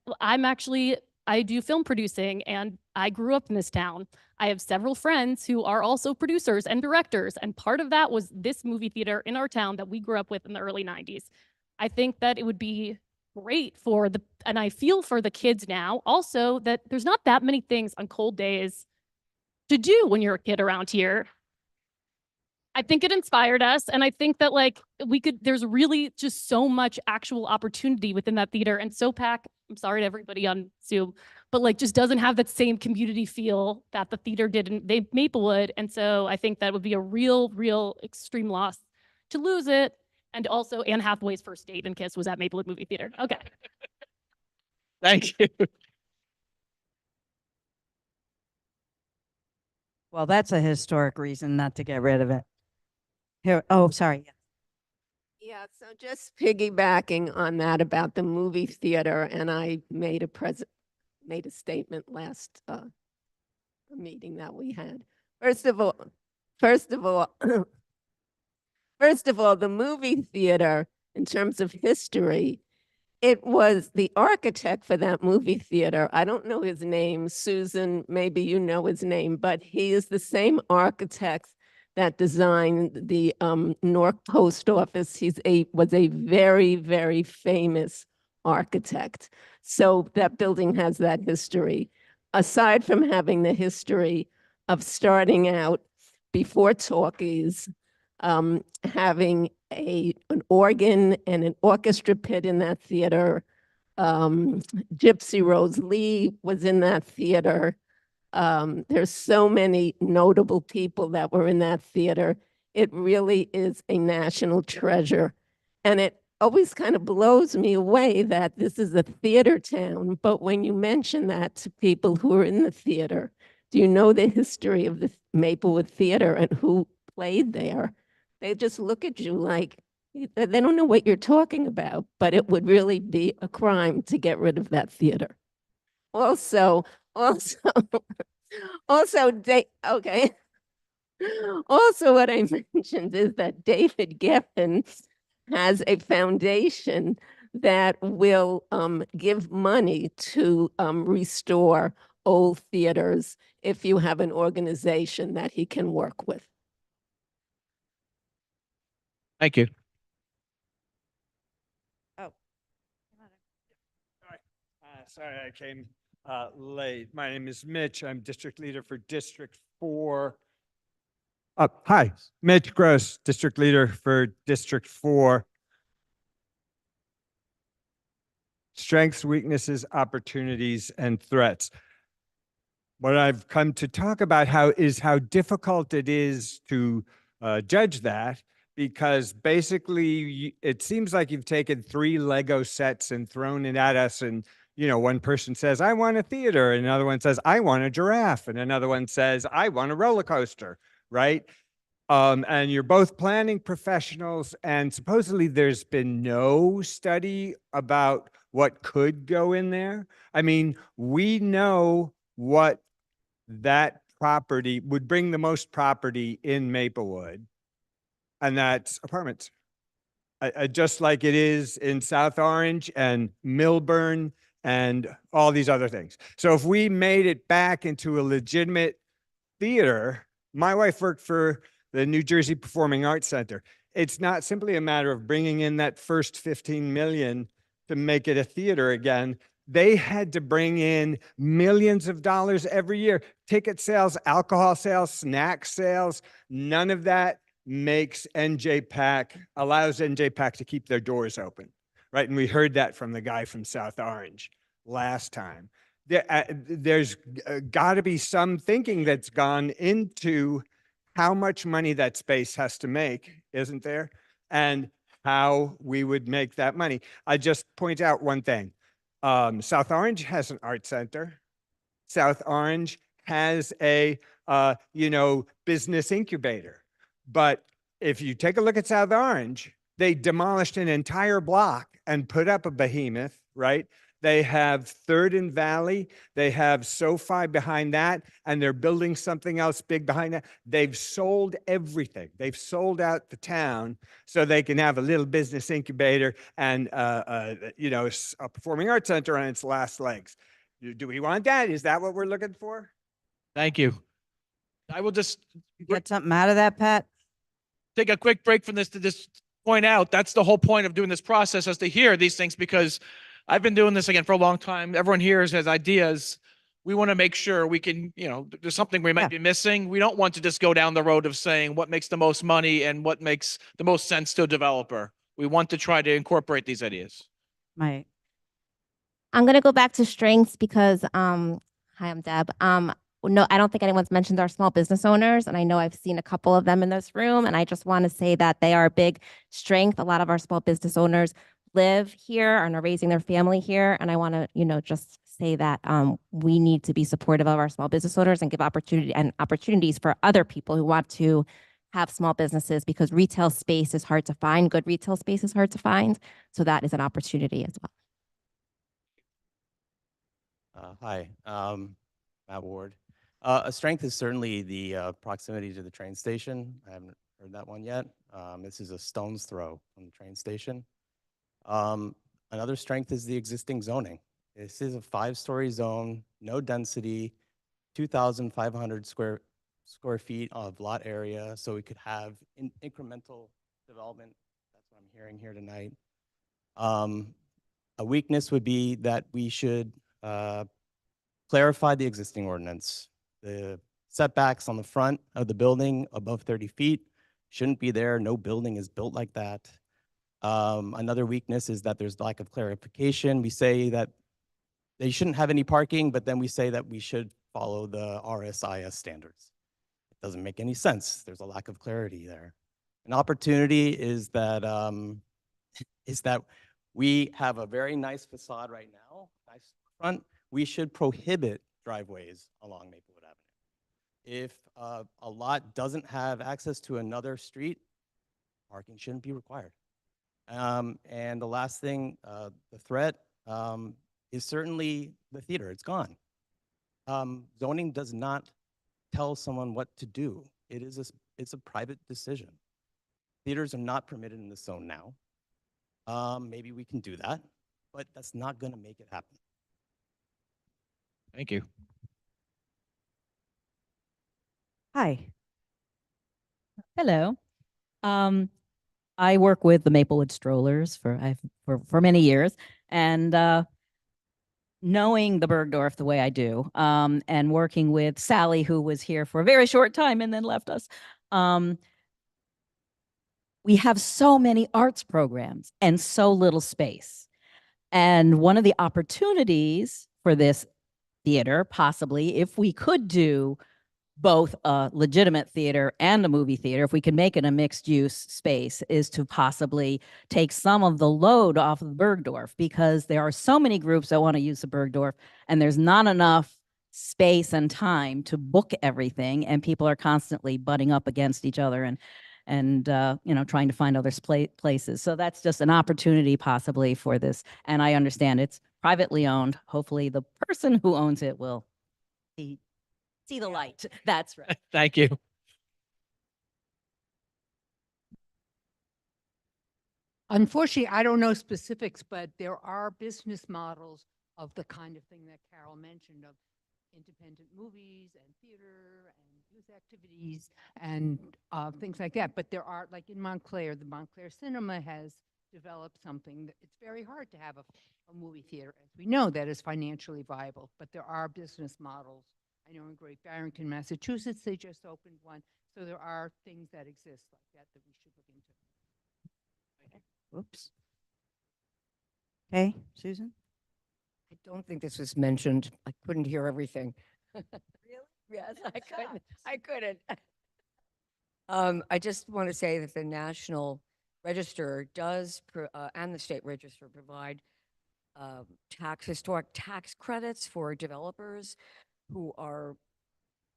I do film producing, and I grew up in this town. I have several friends who are also producers and directors, and part of that was this movie theater in our town that we grew up with in the early 90s. I think that it would be great and I feel for the kids now also that there's not that many things on cold days to do when you're a kid around here. I think it inspired us, and I think that like there's really just so much actual opportunity within that theater. And SOPAC, I'm sorry to everybody on Zoom, but like just doesn't have that same community feel that the theater did in Maplewood. And so I think that would be a real extreme loss to lose it. And also Anne Hathaway's first date and kiss was at Maplewood Movie Theater. Okay. Thank you. Well, that's a historic reason not to get rid of it. Here, oh, sorry. Yeah, so just piggybacking on that about the movie theater, and I made a statement last meeting that we had. First of all, the movie theater, in terms of history, it was the architect for that movie theater. I don't know his name, Susan, maybe you know his name, but he is the same architect that designed the Newark Post Office. Was a very famous architect. So that building has that history. Aside from having the history of starting out before talkies, having an organ and an orchestra pit in that theater. Gypsy Rose Lee was in that theater. There's so many notable people that were in that theater. It really is a national treasure. And it always kind of blows me away that this is a theater town. But when you mention that to people who are in the theater, do you know the history of the Maplewood Theater and who played there? They just look at you like they don't know what you're talking about, but it would really be a crime to get rid of that theater. Also, okay. Also, what I mentioned is that David Geffen has a foundation that will give money to restore old theaters if you have an organization that he can work with. Thank you. Oh. Sorry, I came late. My name is Mitch. I'm district leader for District 4. Hi, Mitch Gross, district leader for District 4. Strengths, weaknesses, opportunities, and threats. What I've come to talk about is how difficult it is to judge that, because basically it seems like you've taken 3 Lego sets and thrown it at us, and one person says, I want a theater, and another one says, I want a giraffe, and another one says, I want a roller coaster, right? And you're both planning professionals, and supposedly there's been no study about what could go in there. I mean, we know what that property would bring the most property in Maplewood, and that's apartments. Just like it is in South Orange and Milburn and all these other things. So if we made it back into a legitimate theater, my wife worked for the New Jersey Performing Arts Center. It's not simply a matter of bringing in that first 15 million to make it a theater again. They had to bring in millions of dollars every year. Ticket sales, alcohol sales, snack sales, none of that allows NJPAC to keep their doors open, right? And we heard that from the guy from South Orange last time. There's got to be some thinking that's gone into how much money that space has to make, isn't there? And how we would make that money. I just point out one thing. South Orange has an art center. South Orange has a, business incubator. But if you take a look at South Orange, they demolished an entire block and put up a behemoth, right? They have Third and Valley. They have SoFi behind that, and they're building something else big behind that. They've sold everything. They've sold out the town so they can have a little business incubator and, a performing arts center on its last legs. Do we want that? Is that what we're looking for? Thank you. I will just Get something out of that, Pat? take a quick break from this to just point out that's the whole point of doing this process, is to hear these things, because I've been doing this again for a long time. Everyone here has ideas. We want to make sure we can, there's something we might be missing. We don't want to just go down the road of saying what makes the most money and what makes the most sense to a developer. We want to try to incorporate these ideas. Right. I'm going to go back to strengths because, hi, I'm Deb. No, I don't think anyone's mentioned our small business owners, and I know I've seen a couple of them in this room, and I just want to say that they are a big strength. A lot of our small business owners live here and are raising their family here, and I want to, just say that we need to be supportive of our small business owners and give opportunities for other people who want to have small businesses, because retail space is hard to find. Good retail space is hard to find, so that is an opportunity as well. Hi, Matt Ward. A strength is certainly the proximity to the train station. I haven't heard that one yet. This is a stone's throw from the train station. Another strength is the existing zoning. This is a 5-story zone, no density, 2,500 square feet of lot area, so we could have incremental development. That's what I'm hearing here tonight. A weakness would be that we should clarify the existing ordinance. The setbacks on the front of the building above 30 feet shouldn't be there. No building is built like that. Another weakness is that there's lack of clarification. We say that they shouldn't have any parking, but then we say that we should follow the RSIS standards. It doesn't make any sense. There's a lack of clarity there. An opportunity is that we have a very nice facade right now, nice front. We should prohibit driveways along Maplewood Avenue. If a lot doesn't have access to another street, parking shouldn't be required. And the last thing, the threat is certainly the theater. It's gone. Zoning does not tell someone what to do. It's a private decision. Theaters are not permitted in the zone now. Maybe we can do that, but that's not going to make it happen. Thank you. Hi. Hello. I work with the Maplewood Strollers for many years, and knowing the Bergdorf the way I do, and working with Sally, who was here for a very short time and then left us. We have so many arts programs and so little space. And one of the opportunities for this theater, possibly, if we could do both a legitimate theater and a movie theater, if we could make it a mixed use space, is to possibly take some of the load off of Bergdorf, because there are so many groups that want to use the Bergdorf and there's not enough space and time to book everything, and people are constantly butting up against each other and trying to find other places. So that's just an opportunity possibly for this. And I understand it's privately owned. Hopefully the person who owns it will see the light. That's right. Thank you. Unfortunately, I don't know specifics, but there are business models of the kind of thing that Carol mentioned, of independent movies and theater and youth activities and things like that. But there are, like in Montclair, the Montclair Cinema has developed something that it's very hard to have a movie theater, as we know, that is financially viable. But there are business models. I know in Great Barrington, Massachusetts, they just opened one. So there are things that exist like that that we should look into. Whoops. Okay, Susan? I don't think this was mentioned. I couldn't hear everything. Really? Yes, I couldn't. I just want to say that the National Register does, and the State Register, provide historic tax credits for developers who are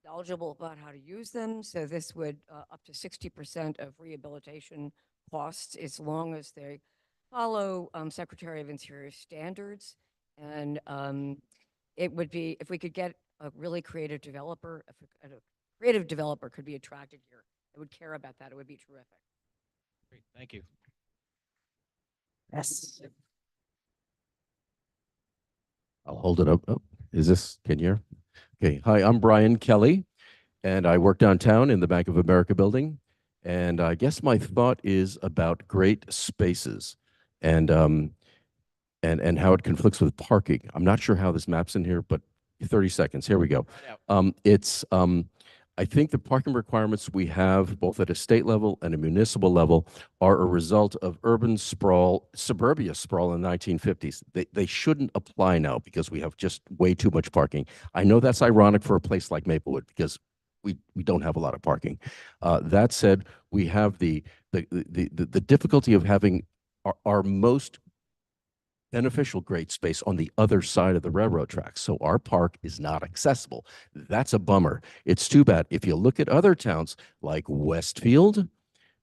knowledgeable about how to use them. So this would up to 60% of rehabilitation costs as long as they follow Secretary of Interior standards. And it would be, if we could get a really creative developer, if a creative developer could be attracted here, I would care about that. It would be terrific. Great, thank you. Yes. I'll hold it up. Oh, is this, can you hear? Okay. Hi, I'm Brian Kelly, and I work downtown in the Bank of America building. And I guess my thought is about great spaces and how it conflicts with parking. I'm not sure how this maps in here, but 30 seconds. Here we go. I think the parking requirements we have, both at a state level and a municipal level, are a result of urban sprawl, suburbia sprawl in the 1950s. They shouldn't apply now because we have just way too much parking. I know that's ironic for a place like Maplewood because we don't have a lot of parking. That said, we have the difficulty of having our most beneficial great space on the other side of the railroad tracks. So our park is not accessible. That's a bummer. It's too bad. If you look at other towns like Westfield,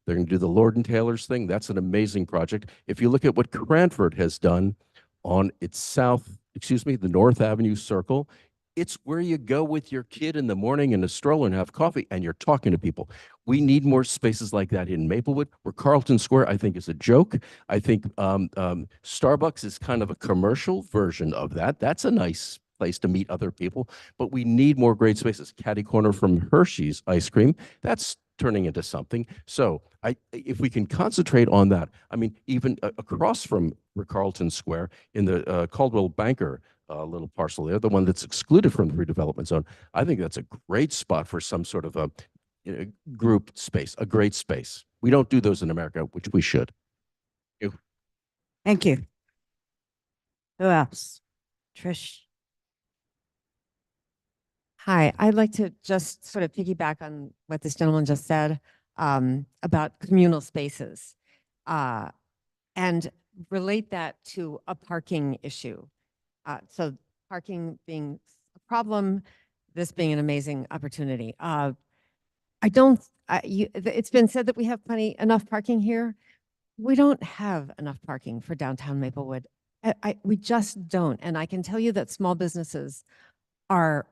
they're going to do the Lord and Taylor's thing. That's an amazing project. If you look at what Cranford has done on its the North Avenue Circle, it's where you go with your kid in the morning in a stroller and have coffee and you're talking to people. We need more spaces like that in Maplewood. Where Carlton Square, I think, is a joke. I think Starbucks is kind of a commercial version of that. That's a nice place to meet other people, but we need more great spaces. Caddy corner from Hershey's ice cream, that's turning into something. So if we can concentrate on that, I mean, even across from Carlton Square in the Caldwell Banker little parcel there, the one that's excluded from the redevelopment zone, I think that's a great spot for some sort of a group space, a great space. We don't do those in America, which we should. Thank you. Who else? Trish. Hi, I'd like to just sort of piggyback on what this gentleman just said about communal spaces and relate that to a parking issue. So parking being a problem, this being an amazing opportunity. It's been said that we have enough parking here. We don't have enough parking for downtown Maplewood. We just don't. And I can tell you that small businesses are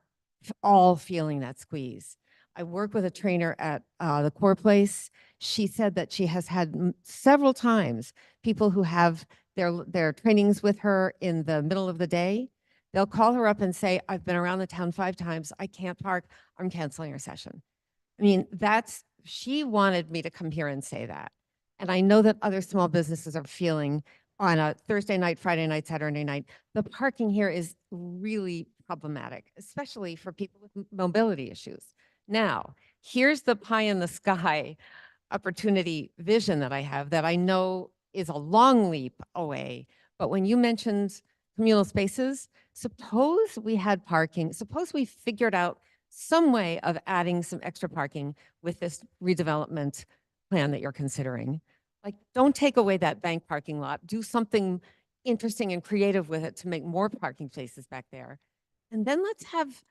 all feeling that squeeze. I work with a trainer at the Core Place. She said that she has had several times people who have their trainings with her in the middle of the day. They'll call her up and say, I've been around the town 5 times. I can't park. I'm canceling our session. I mean, she wanted me to come here and say that. And I know that other small businesses are feeling on a Thursday night, Friday night, Saturday night, the parking here is really problematic, especially for people with mobility issues. Now, here's the pie in the sky opportunity vision that I have that I know is a long leap away. But when you mentioned communal spaces, suppose we had parking, suppose we figured out some way of adding some extra parking with this redevelopment plan that you're considering. Like, don't take away that bank parking lot. Do something interesting and creative with it to make more parking spaces back there. And then let's have,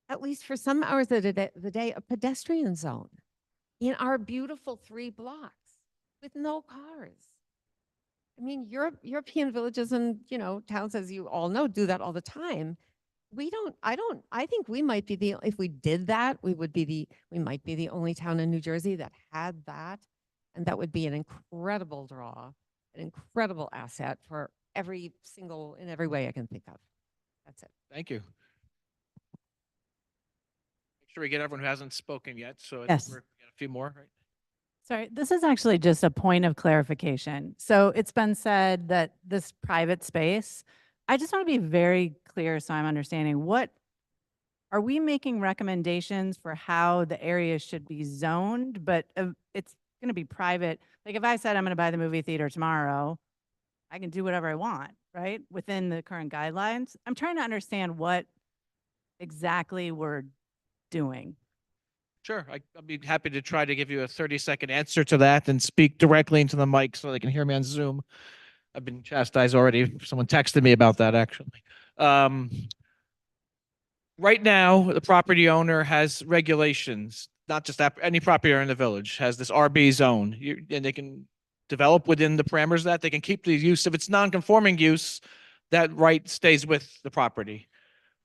at least for some hours of the day, a pedestrian zone in our beautiful 3 blocks with no cars. I mean, European villages and, towns, as you all know, do that all the time. I think we might be if we did that, we might be the only town in New Jersey that had that. And that would be an incredible draw, an incredible asset for in every way I can think of. That's it. Thank you. Make sure we get everyone who hasn't spoken yet. So Yes. we're got a few more, right? Sorry, this is actually just a point of clarification. So it's been said that this private space, I just want to be very clear so I'm understanding, are we making recommendations for how the area should be zoned, but it's going to be private? Like if I said I'm going to buy the movie theater tomorrow, I can do whatever I want, right? Within the current guidelines. I'm trying to understand what exactly we're doing. Sure, I'll be happy to try to give you a 30-second answer to that and speak directly into the mic so they can hear me on Zoom. I've been chastised already. Someone texted me about that, actually. Um, right now, the property owner has regulations, not just that, any property owner in the village has this RB zone. And they can develop within the parameters of that. They can keep the use. If it's non-conforming use, that right stays with the property.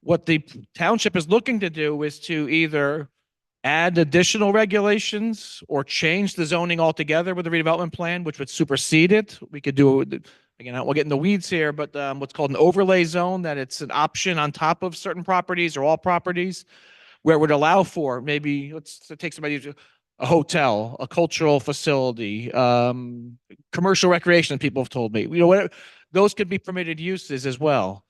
What the township is looking to do is to either add additional regulations or change the zoning altogether with the redevelopment plan, which would supersede it. We could do, again, we'll get in the weeds here, but what's called an overlay zone, that it's an option on top of certain properties or all properties, where it would allow for maybe, let's take somebody to a hotel, a cultural facility, commercial recreation, people have told me, whatever, those could be permitted uses as well.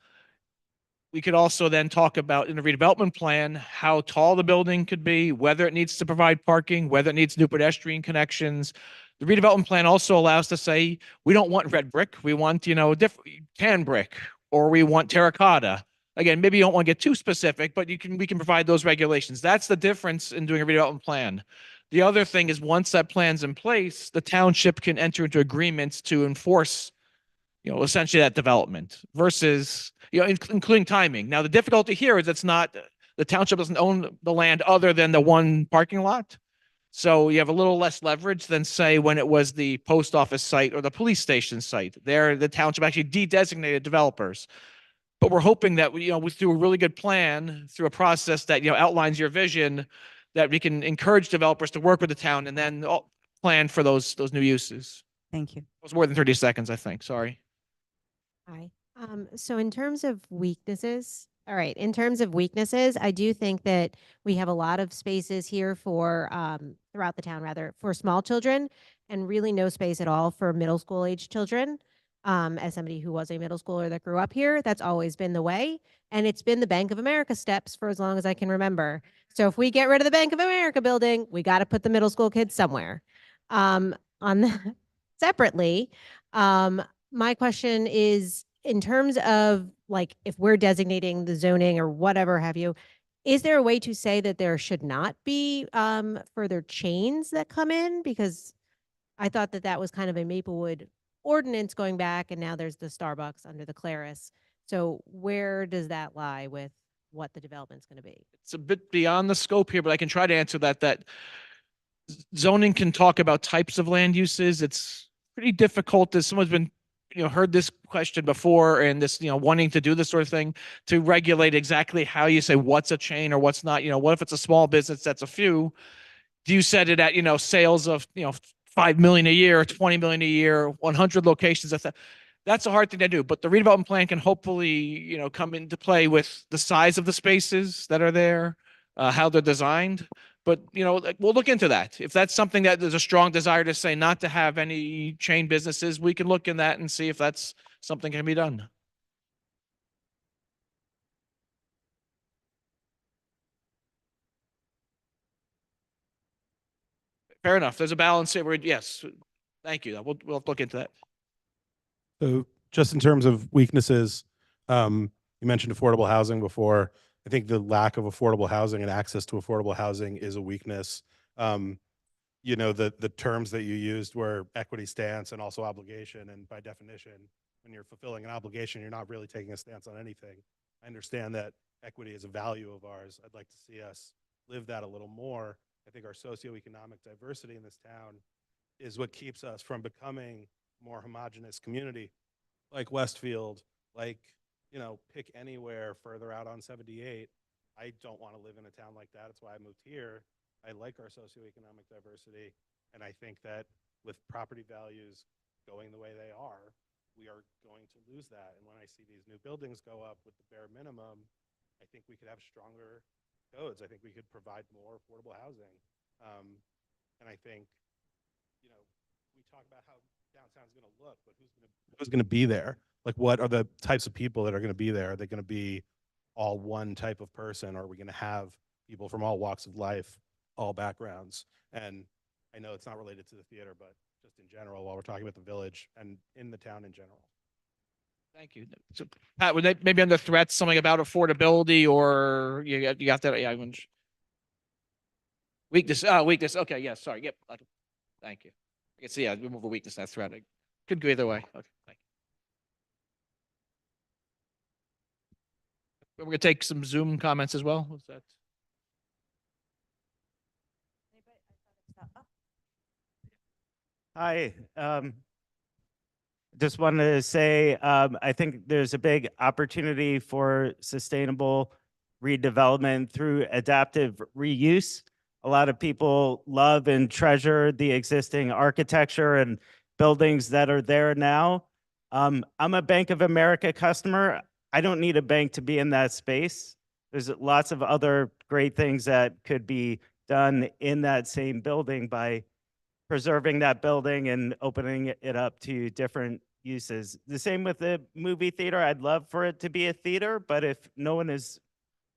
We could also then talk about in the redevelopment plan, how tall the building could be, whether it needs to provide parking, whether it needs new pedestrian connections. The redevelopment plan also allows to say, we don't want red brick. We want, different tan brick, or we want terracotta. Again, maybe you don't want to get too specific, but we can provide those regulations. That's the difference in doing a redevelopment plan. The other thing is, once that plan's in place, the township can enter into agreements to enforce, essentially that development versus, including timing. Now, the difficulty here is the township doesn't own the land other than the one parking lot. So you have a little less leverage than, say, when it was the post office site or the police station site. There, the township actually de-designated developers. But we're hoping that through a really good plan, through a process that, outlines your vision, that we can encourage developers to work with the town and then plan for those new uses. Thank you. It was more than 30 seconds, I think. Sorry. Hi. So in terms of weaknesses, all right, in terms of weaknesses, I do think that we have a lot of spaces here for, throughout the town rather, for small children, and really no space at all for middle school age children. As somebody who was a middle schooler that grew up here, that's always been the way. And it's been the Bank of America steps for as long as I can remember. So if we get rid of the Bank of America building, we got to put the middle school kids somewhere. On the separately, my question is, in terms of like, if we're designating the zoning or whatever have you, is there a way to say that there should not be further chains that come in? Because I thought that that was kind of a Maplewood ordinance going back, and now there's the Starbucks under the Claris. So where does that lie with what the development's going to be? It's a bit beyond the scope here, but I can try to answer that zoning can talk about types of land uses. It's pretty difficult, as someone's been heard this question before, and this, wanting to do this sort of thing, to regulate exactly how you say what's a chain or what's not. What if it's a small business that's a few? Do you set it at, sales of, 5 million a year, 20 million a year, 100 locations? That's a hard thing to do, but the redevelopment plan can hopefully, come into play with the size of the spaces that are there, how they're designed. But, we'll look into that. If that's something that there's a strong desire to say not to have any chain businesses, we can look in that and see if that's something can be done. Fair enough. There's a balance here. Yes. Thank you. We'll look into that. So just in terms of weaknesses, you mentioned affordable housing before. I think the lack of affordable housing and access to affordable housing is a weakness. The terms that you used were equity stance and also obligation. And by definition, when you're fulfilling an obligation, you're not really taking a stance on anything. I understand that equity is a value of ours. I'd like to see us live that a little more. I think our socioeconomic diversity in this town is what keeps us from becoming a more homogenous community, like Westfield, like, pick anywhere further out on 78. I don't want to live in a town like that. That's why I moved here. I like our socioeconomic diversity. And I think that with property values going the way they are, we are going to lose that. And when I see these new buildings go up with the bare minimum, I think we could have stronger codes. I think we could provide more affordable housing. And I think, we talk about how downtown's going to look, but who's going to be there? Like, what are the types of people that are going to be there? Are they going to be all one type of person, or are we going to have people from all walks of life, all backgrounds? And I know it's not related to the theater, but just in general, while we're talking about the village and in the town in general. Thank you. So, Pat, would they maybe under threats, something about affordability, or you got that? Yeah, weakness. Weakness. Okay. Yeah. Sorry. Yep. Thank you. I can see. Yeah, remove a weakness. That's threat. Could go either way. Okay. Thank you. We're gonna take some Zoom comments as well. What's that? Hi. Just wanted to say, I think there's a big opportunity for sustainable redevelopment through adaptive reuse. A lot of people love and treasure the existing architecture and buildings that are there now. I'm a Bank of America customer. I don't need a bank to be in that space. There's lots of other great things that could be done in that same building by preserving that building and opening it up to different uses. The same with the movie theater. I'd love for it to be a theater, but if no one is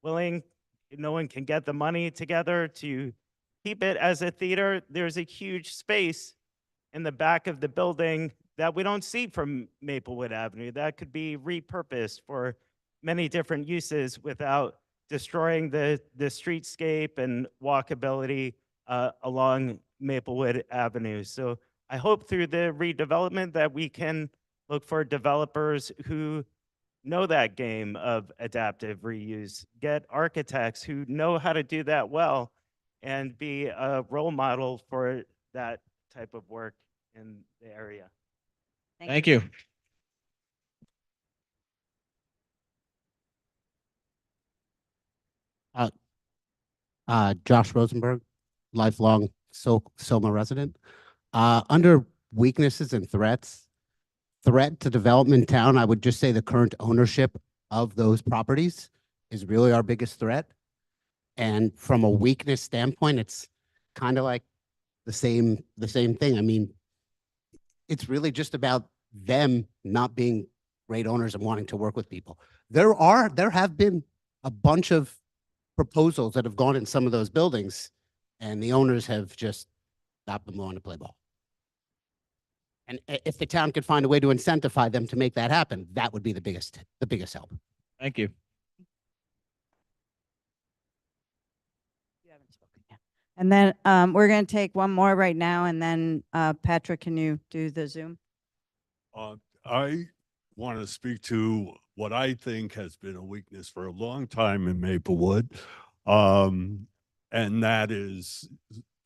willing, no one can get the money together to keep it as a theater, there's a huge space in the back of the building that we don't see from Maplewood Avenue that could be repurposed for many different uses without destroying the streetscape and walkability along Maplewood Avenue. So I hope through the redevelopment that we can look for developers who know that game of adaptive reuse, get architects who know how to do that well, and be a role model for that type of work in the area. Thank you. Josh Rosenberg, lifelong Soma resident. Under weaknesses and threats, threat to development in town, I would just say the current ownership of those properties is really our biggest threat. And from a weakness standpoint, it's kind of like the same thing. I mean, it's really just about them not being great owners and wanting to work with people. There have been a bunch of proposals that have gone in some of those buildings, and the owners have just stopped them wanting to play ball. And if the town could find a way to incentivize them to make that happen, that would be the biggest help. Thank you. And then we're going to take one more right now, and then Patrick, can you do the Zoom? I want to speak to what I think has been a weakness for a long time in Maplewood, and that is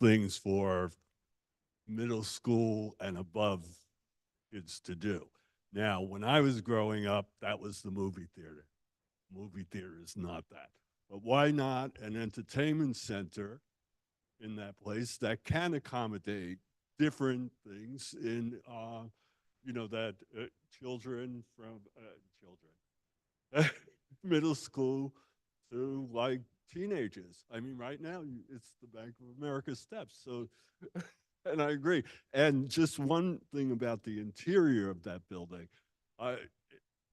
things for middle school and above kids to do. Now, when I was growing up, that was the movie theater. Movie theater is not that. But why not an entertainment center in that place that can accommodate different things in, that children from middle school to like teenagers. I mean, right now it's the Bank of America steps. So, and I agree. And just one thing about the interior of that building,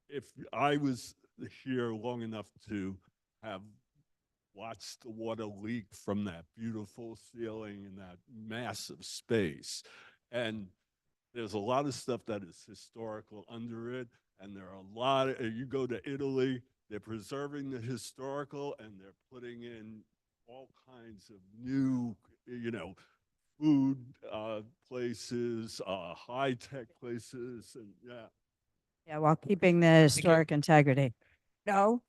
if I was here long enough to have watched the water leak from that beautiful ceiling in that massive space, and there's a lot of stuff that is historical under it, and there are a lot of, you go to Italy, they're preserving the historical and they're putting in all kinds of new, food places, high-tech places, and yeah. Yeah, while keeping the historic integrity. No.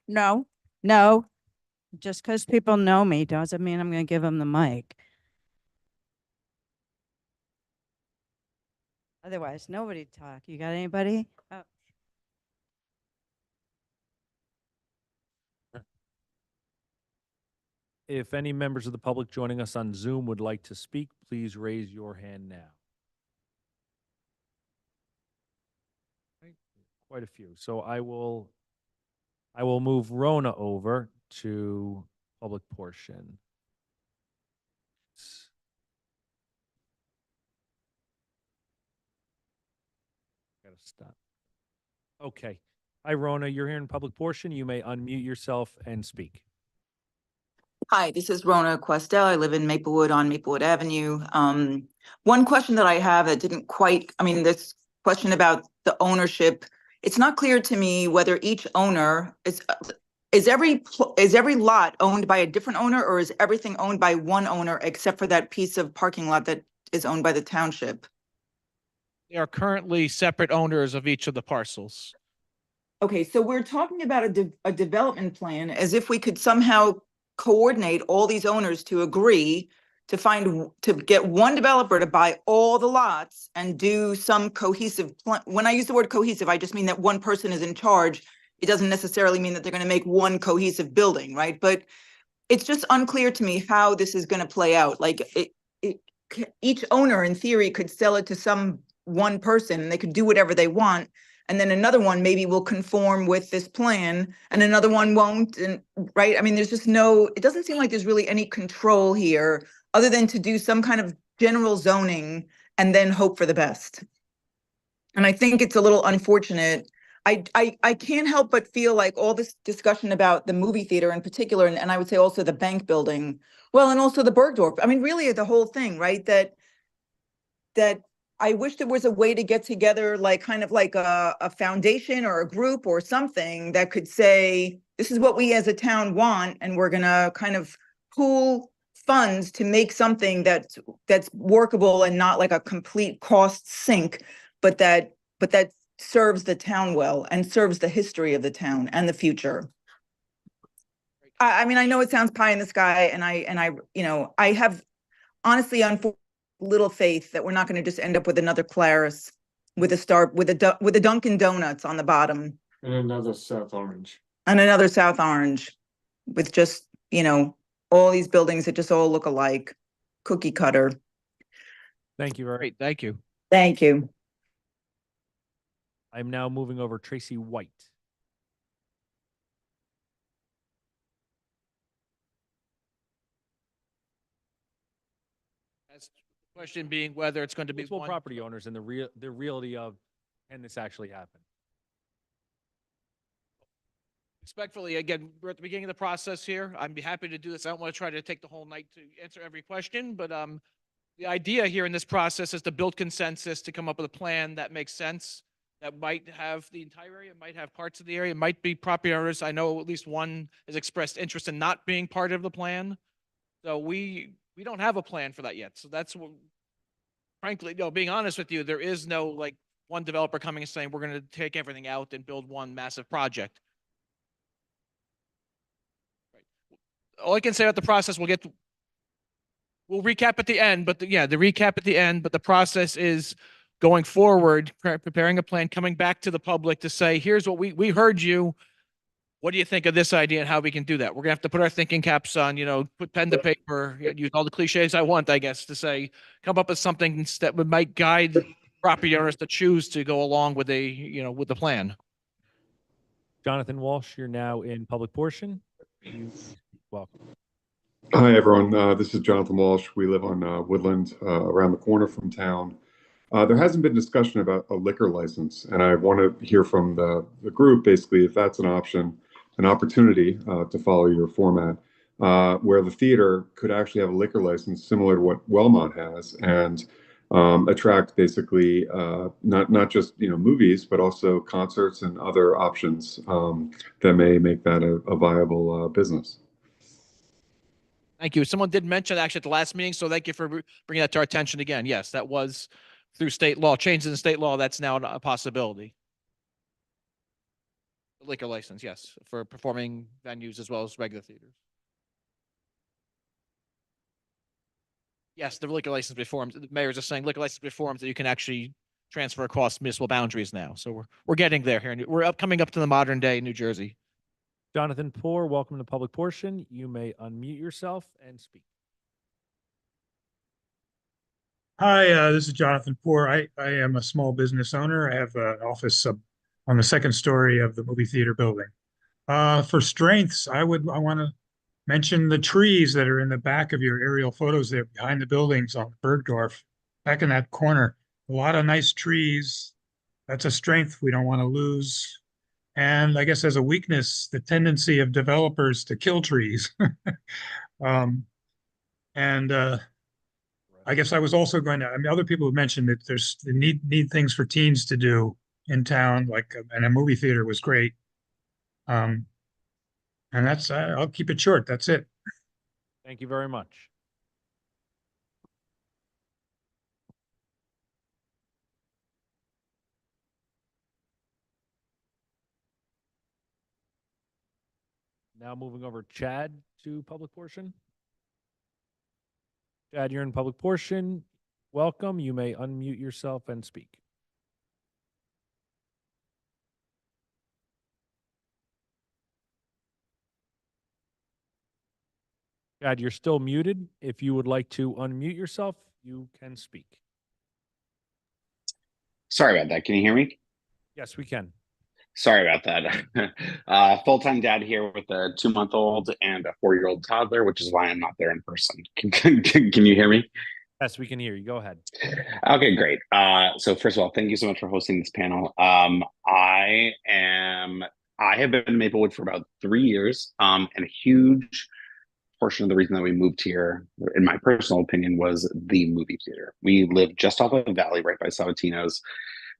Just because people know me doesn't mean I'm going to give them the mic. Otherwise, nobody talk. You got anybody? Oh. If any members of the public joining us on Zoom would like to speak, please raise your hand now. Right, quite a few. So I will move Rona over to public portion. Gotta stop. Okay. Hi, Rona. You're here in public portion. You may unmute yourself and speak. Hi, this is Rona Questel. I live in Maplewood on Maplewood Avenue. One question that I have that didn't quite, this question about the ownership, it's not clear to me whether each owner is every lot owned by a different owner, or is everything owned by one owner except for that piece of parking lot that is owned by the township? They are currently separate owners of each of the parcels. Okay, so we're talking about a development plan as if we could somehow coordinate all these owners to agree to get one developer to buy all the lots and do some cohesive plan. When I use the word cohesive, I just mean that one person is in charge. It doesn't necessarily mean that they're going to make one cohesive building, right? But it's just unclear to me how this is going to play out. Like each owner in theory could sell it to some one person and they could do whatever they want. And then another one maybe will conform with this plan and another one won't. And right. I mean, there's just it doesn't seem like there's really any control here other than to do some kind of general zoning and then hope for the best. And I think it's a little unfortunate. I can't help but feel like all this discussion about the movie theater in particular, and I would say also the bank building, well, and also the Bergdorf. I mean, really the whole thing, right? That I wish there was a way to get together, like kind of like a foundation or a group or something that could say, this is what we as a town want, and we're gonna kind of pool funds to make something that's workable and not like a complete cost sink, but that serves the town well and serves the history of the town and the future. I mean, I know it sounds pie in the sky, and I have honestly little faith that we're not going to just end up with another Claris with a Dunkin' Donuts on the bottom And another South Orange. and another South Orange with just, all these buildings that just all look alike, cookie cutter. Thank you very Great, thank you. Thank you. I'm now moving over Tracy White. That's the question being whether it's going to be Multiple one. property owners and the reality of, can this actually happen? Respectfully, again, we're at the beginning of the process here. I'd be happy to do this. I don't want to try to take the whole night to answer every question, but the idea here in this process is to build consensus, to come up with a plan that makes sense, that might have the entire area, might have parts of the area, might be property owners. I know at least one has expressed interest in not being part of the plan. So we don't have a plan for that yet. So that's what, frankly, being honest with you, there is no like one developer coming and saying, we're going to take everything out and build one massive project. All I can say about the process, we'll recap at the end, but the recap at the end, but the process is going forward, preparing a plan, coming back to the public to say, here's what we heard you. What do you think of this idea and how we can do that? We're gonna have to put our thinking caps on, put pen to paper, use all the cliches I want, I guess, to say, come up with something that might guide property owners to choose to go along with with the plan. Jonathan Walsh, you're now in public portion. Welcome. Hi, everyone. This is Jonathan Walsh. We live on Woodland, around the corner from town. There hasn't been discussion about a liquor license, and I want to hear from the group, basically, if that's an option, an opportunity to follow your format, where the theater could actually have a liquor license similar to what Wellmont has, and attract basically not just movies, but also concerts and other options that may make that a viable business. Thank you. Someone did mention actually at the last meeting, so thank you for bringing that to our attention again. Yes, that was through state law, changes in state law. That's now a possibility. The liquor license, yes, for performing venues as well as regular theaters. Yes, the liquor license reforms. The mayor's just saying liquor license reforms that you can actually transfer across municipal boundaries now. So we're getting there here. We're coming up to the modern day in New Jersey. Jonathan Poor, welcome to public portion. You may unmute yourself and speak. Hi, this is Jonathan Poor. I am a small business owner. I have an office on the second story of the movie theater building. For strengths, I want to mention the trees that are in the back of your aerial photos there behind the buildings on Bergdorf, back in that corner. A lot of nice trees. That's a strength we don't want to lose. And I guess as a weakness, the tendency of developers to kill trees. I guess I was also going to, other people have mentioned that they need things for teens to do in town, and a movie theater was great. And that's, I'll keep it short. That's it. Thank you very much. Now moving over Chad to public portion. Chad, you're in public portion. Welcome. You may unmute yourself and speak. Chad, you're still muted. If you would like to unmute yourself, you can speak. Sorry about that. Can you hear me? Yes, we can. Sorry about that. Full-time dad here with a 2-month-old and a 4-year-old toddler, which is why I'm not there in person. Can you hear me? Yes, we can hear you. Go ahead. Okay, great. So first of all, thank you so much for hosting this panel. I have been in Maplewood for about 3 years, and a huge portion of the reason that we moved here, in my personal opinion, was the movie theater. We live just off of the valley, right by Sabatino's.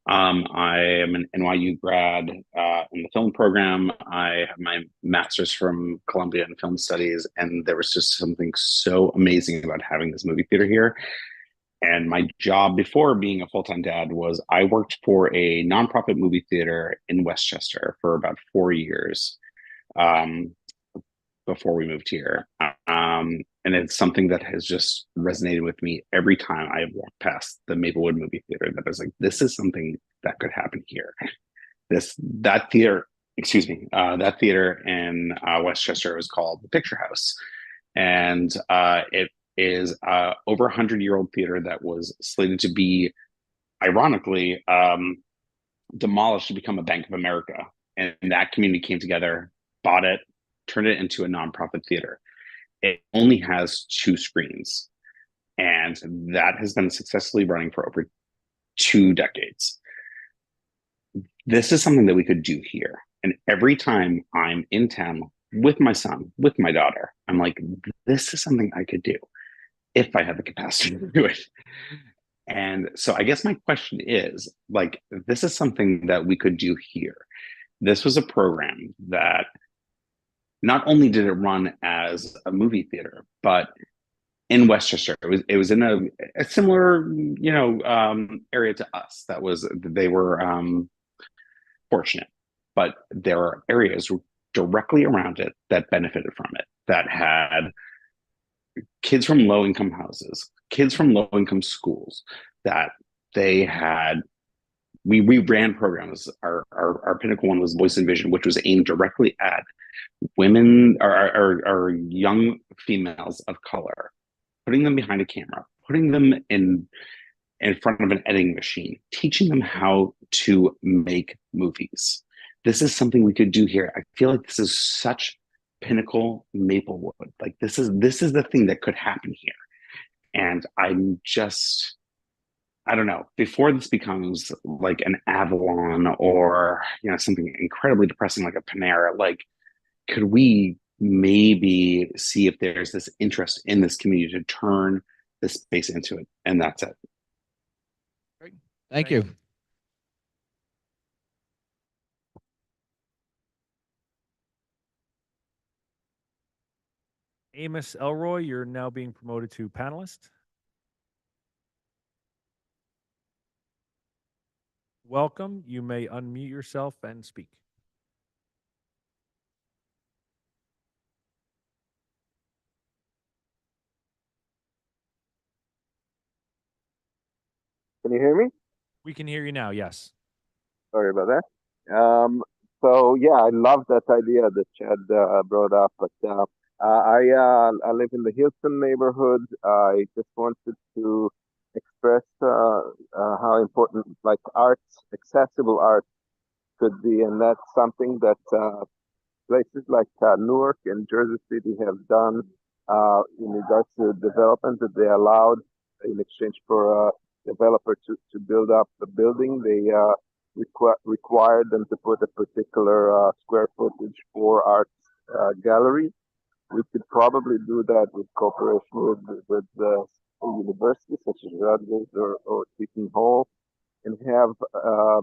I am an NYU grad in the film program. I have my master's from Columbia in film studies, and there was just something so amazing about having this movie theater here. And my job before being a full-time dad was I worked for a nonprofit movie theater in Westchester for about 4 years. Before we moved here. And it's something that has just resonated with me every time I have walked past the Maplewood movie theater, that I was like, this is something that could happen here. That theater in Westchester was called the Picture House. And it is over 100-year-old theater that was slated to be, ironically, demolished to become a Bank of America. And that community came together, bought it, turned it into a nonprofit theater. It only has 2 screens, and that has been successfully running for over 2 decades. This is something that we could do here. And every time I'm in town with my son, with my daughter, I'm like, this is something I could do if I had the capacity to do it. And so I guess my question is, like, this is something that we could do here. This was a program that not only did it run as a movie theater, but in Westchester, it was in a similar, area to us. They were fortunate, but there are areas directly around it that benefited from it, that had kids from low-income houses, kids from low-income schools, that they had. We ran programs. Our pinnacle one was Voice and Vision, which was aimed directly at women or young females of color, putting them behind a camera, putting them in front of an editing machine, teaching them how to make movies. This is something we could do here. I feel like this is such pinnacle Maplewood. Like this is the thing that could happen here. And I don't know, before this becomes like an Avalon or, something incredibly depressing like a Panera, like, could we maybe see if there's this interest in this community to turn this space into it? And that's it. Great. Thank you. Amos Elroy, you're now being promoted to panelist. Welcome. You may unmute yourself and speak. Can you hear me? We can hear you now, yes. Sorry about that. So yeah, I love that idea that Chad brought up, but I live in the Hilton neighborhood. I just wanted to express how important like arts, accessible art could be, and that's something that places like Newark and Jersey City have done in regards to development that they allowed in exchange for a developer to build up the building. They required them to put a particular square footage for art gallery. We could probably do that with cooperation with universities such as Rutgers or Seton Hall, and have a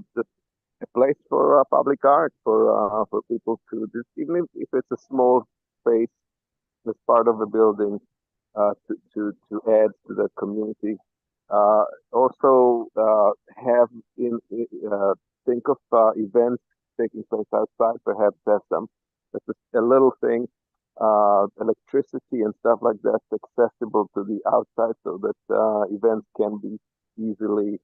place for public art for people to just, even if it's a small space as part of the building, to add to the community. Also have think of events taking place outside, perhaps have some That's a little thing. Electricity and stuff like that accessible to the outside so that events can be easily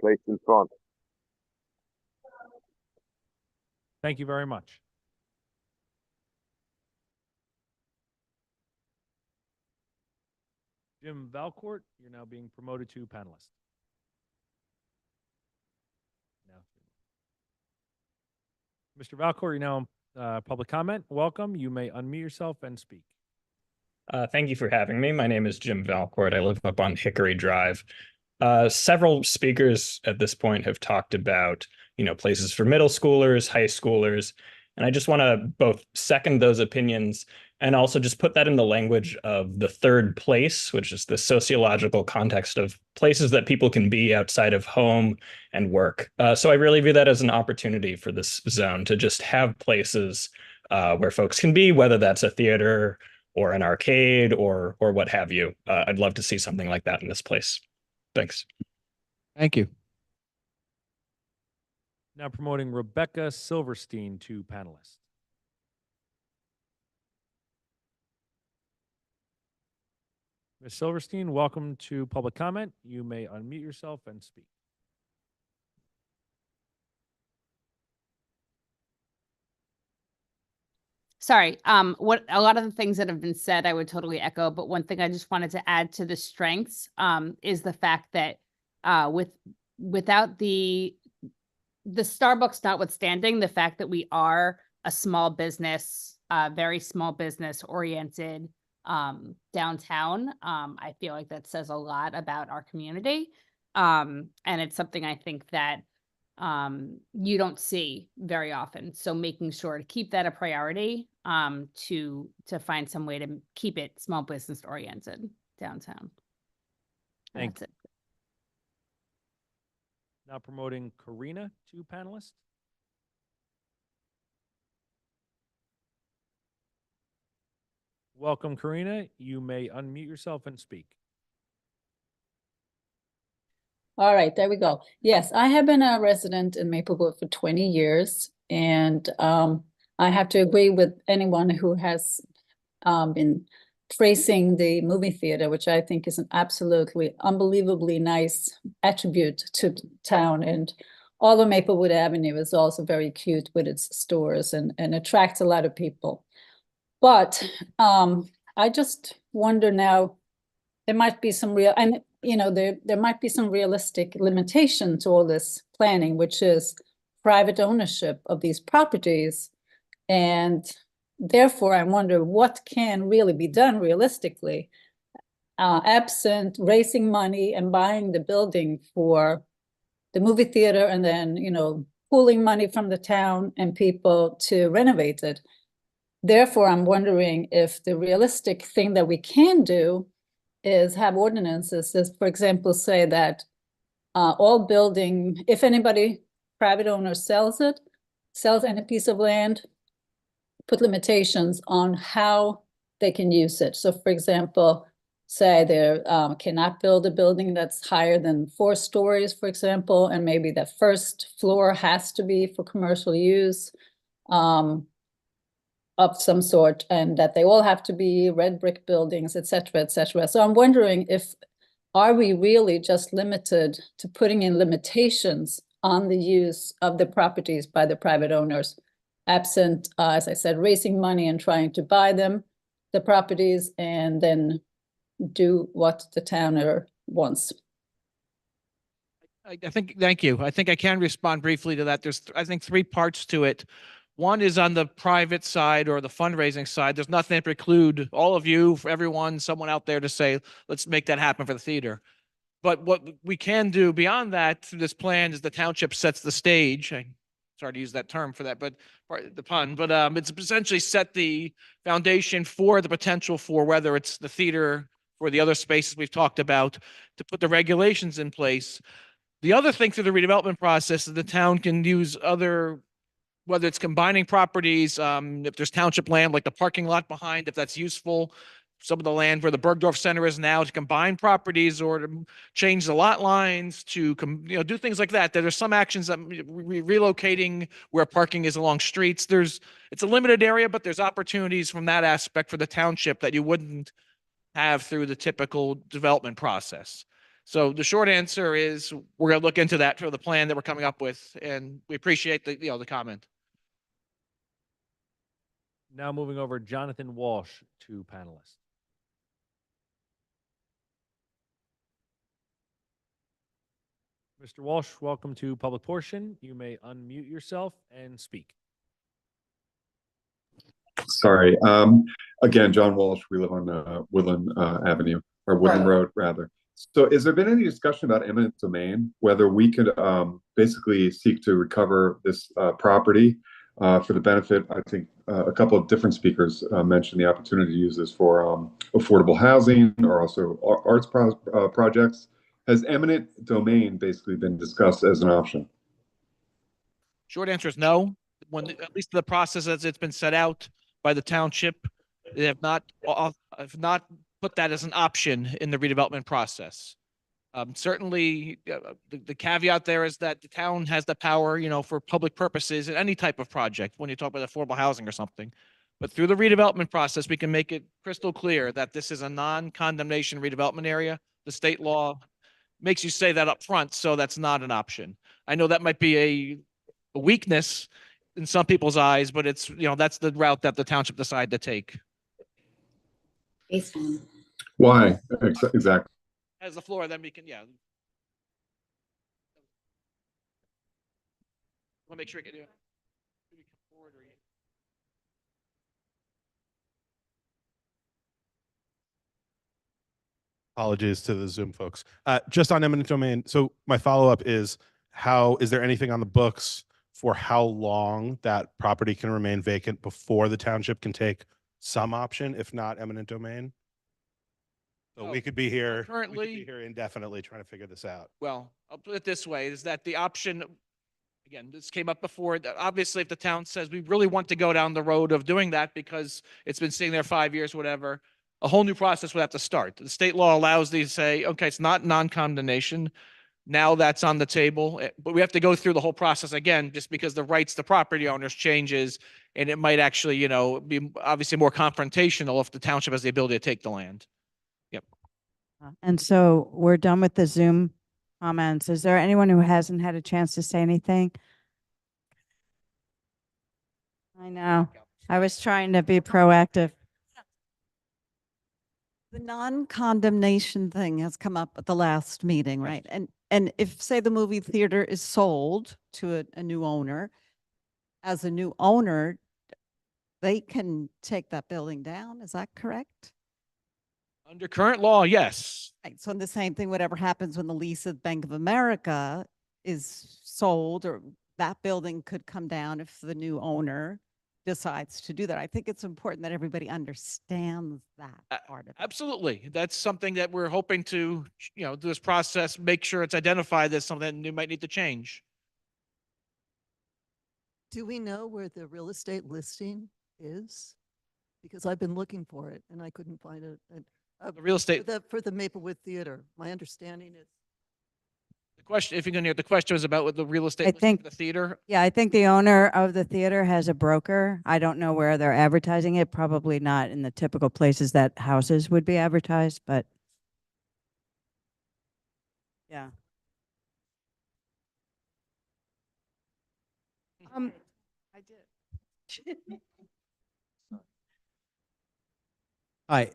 placed in front. Thank you very much. Jim Valcourt, you're now being promoted to panelist. Mr. Valcourt, you're now public comment. Welcome. You may unmute yourself and speak. Thank you for having me. My name is Jim Valcourt. I live up on Hickory Drive. Several speakers at this point have talked about, places for middle schoolers, high schoolers, and I just want to both second those opinions and also just put that in the language of the third place, which is the sociological context of places that people can be outside of home and work. So I really view that as an opportunity for this zone to just have places where folks can be, whether that's a theater or an arcade or what have you. I'd love to see something like that in this place. Thanks. Thank you. Now promoting Rebecca Silverstein to panelist. Ms. Silverstein, welcome to public comment. You may unmute yourself and speak. Sorry, what a lot of the things that have been said, I would totally echo, but one thing I just wanted to add to the strengths is the fact that without the Starbucks notwithstanding, the fact that we are a small business, very small business oriented downtown, I feel like that says a lot about our community. And it's something I think that you don't see very often. So making sure to keep that a priority, to find some way to keep it small business oriented downtown. Thank That's it. Now promoting Karina to panelist. Welcome, Karina. You may unmute yourself and speak. All right, there we go. Yes, I have been a resident in Maplewood for 20 years, and I have to agree with anyone who has been praising the movie theater, which I think is an absolutely unbelievably nice attribute to town. And all of Maplewood Avenue is also very cute with its stores and attracts a lot of people. But I just wonder now, there might be some real, and there might be some realistic limitation to all this planning, which is private ownership of these properties. And therefore, I wonder what can really be done realistically, absent raising money and buying the building for the movie theater and then, pooling money from the town and people to renovate it. Therefore, I'm wondering if the realistic thing that we can do is have ordinances that, for example, say that all building, if anybody, private owner sells any piece of land, put limitations on how they can use it. So for example, say they cannot build a building that's higher than 4 stories, for example, and maybe the first floor has to be for commercial use of some sort, and that they all have to be red brick buildings, et cetera, et cetera. So I'm wondering are we really just limited to putting in limitations on the use of the properties by the private owners, absent, as I said, raising money and trying to buy them, the properties, and then do what the towner wants? I think, thank you. I think I can respond briefly to that. There's, I think, 3 parts to it. One is on the private side or the fundraising side. There's nothing to preclude all of you, for everyone, someone out there to say, let's make that happen for the theater. But what we can do beyond that through this plan is the township sets the stage. I'm sorry to use that term for that, but the pun, but it's essentially set the foundation for the potential for whether it's the theater or the other spaces we've talked about, to put the regulations in place. The other thing through the redevelopment process is the town can use other, whether it's combining properties, if there's township land, like the parking lot behind, if that's useful some of the land where the Bergdorf Center is now to combine properties or to change the lot lines to, do things like that. There's some actions that relocating where parking is along streets. It's a limited area, but there's opportunities from that aspect for the township that you wouldn't have through the typical development process. So the short answer is we're going to look into that for the plan that we're coming up with, and we appreciate the comment. Now moving over, Jonathan Walsh to panelists. Mr. Walsh, welcome to public portion. You may unmute yourself and speak. Sorry. Again, John Walsh, we live on Woodland Avenue, or Woodland Road, rather. So has there been any discussion about eminent domain, whether we could basically seek to recover this property for the benefit? I think a couple of different speakers mentioned the opportunity to use this for affordable housing or also arts projects. Has eminent domain basically been discussed as an option? Short answer is no. At least the process as it's been set out by the township, they have not put that as an option in the redevelopment process. Certainly, the caveat there is that the town has the power, for public purposes in any type of project when you talk about affordable housing or something. But through the redevelopment process, we can make it crystal clear that this is a non-condemnation redevelopment area. The state law makes you say that up front, so that's not an option. I know that might be a weakness in some people's eyes, but it's, that's the route that the township decided to take. Why? Exactly. As the floor, then we can, Want to make sure I get you. Apologies to the Zoom folks. Just on eminent domain. So my follow-up is is there anything on the books for how long that property can remain vacant before the township can take some option, if not eminent domain? So we could be here currently indefinitely trying to figure this out. Well, I'll put it this way, is that the option, again, this came up before, that obviously if the town says we really want to go down the road of doing that because it's been sitting there 5 years, whatever, a whole new process would have to start. The state law allows these to say, okay, it's not non-condemnation. Now that's on the table, but we have to go through the whole process again, just because the rights to property owners changes, and it might actually, be obviously more confrontational if the township has the ability to take the land. Yep. And so we're done with the Zoom comments. Is there anyone who hasn't had a chance to say anything? I know. I was trying to be proactive. The non-condemnation thing has come up at the last meeting, right? And if, say, the movie theater is sold to a new owner, as a new owner, they can take that building down. Is that correct? Under current law, yes. Right. So the same thing, whatever happens when the lease of Bank of America is sold, or that building could come down if the new owner decides to do that. I think it's important that everybody understands that part of it. Absolutely. That's something that we're hoping to, do this process, make sure it's identified as something you might need to change. Do we know where the real estate listing is? Because I've been looking for it and I couldn't find it. The real estate for the Maplewood Theater. My understanding is the question, if you're going to, the question was about what the real estate I think for the theater. Yeah, I think the owner of the theater has a broker. I don't know where they're advertising it. Probably not in the typical places that houses would be advertised, but yeah. I did. Hi,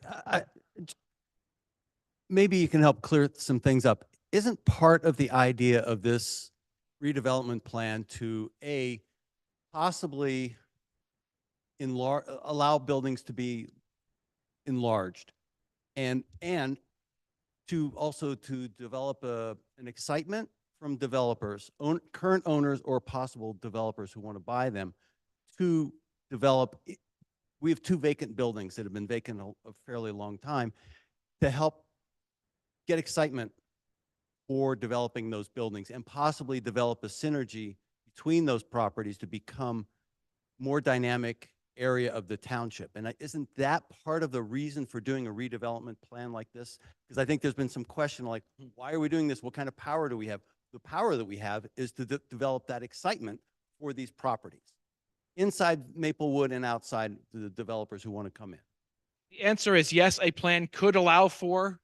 maybe you can help clear some things up. Isn't part of the idea of this redevelopment plan to possibly allow buildings to be enlarged and to also to develop an excitement from developers, current owners or possible developers who want to buy them, to develop? We have 2 vacant buildings that have been vacant a fairly long time, to help get excitement for developing those buildings and possibly develop a synergy between those properties to become more dynamic area of the township. And isn't that part of the reason for doing a redevelopment plan like this? Because I think there's been some question like, why are we doing this? What kind of power do we have? The power that we have is to develop that excitement for these properties inside Maplewood and outside the developers who want to come in. The answer is yes, a plan could allow for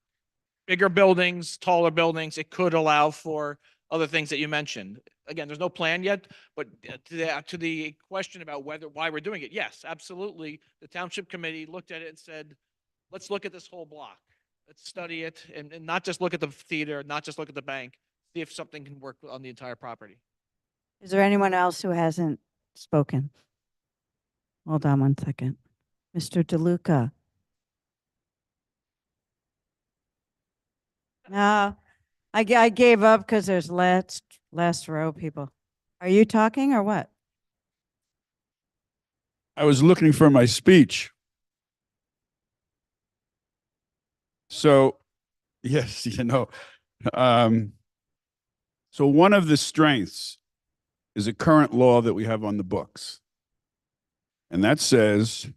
bigger buildings, taller buildings. It could allow for other things that you mentioned. Again, there's no plan yet, but to the question about why we're doing it, yes, absolutely. The township committee looked at it and said, let's look at this whole block. Let's study it and not just look at the theater, not just look at the bank, see if something can work on the entire property. Is there anyone else who hasn't spoken? Hold on one second. Mr. DeLuca. No, I gave up because there's last row people. Are you talking or what? I was looking for my speech. So, yes, so one of the strengths is a current law that we have on the books. And that says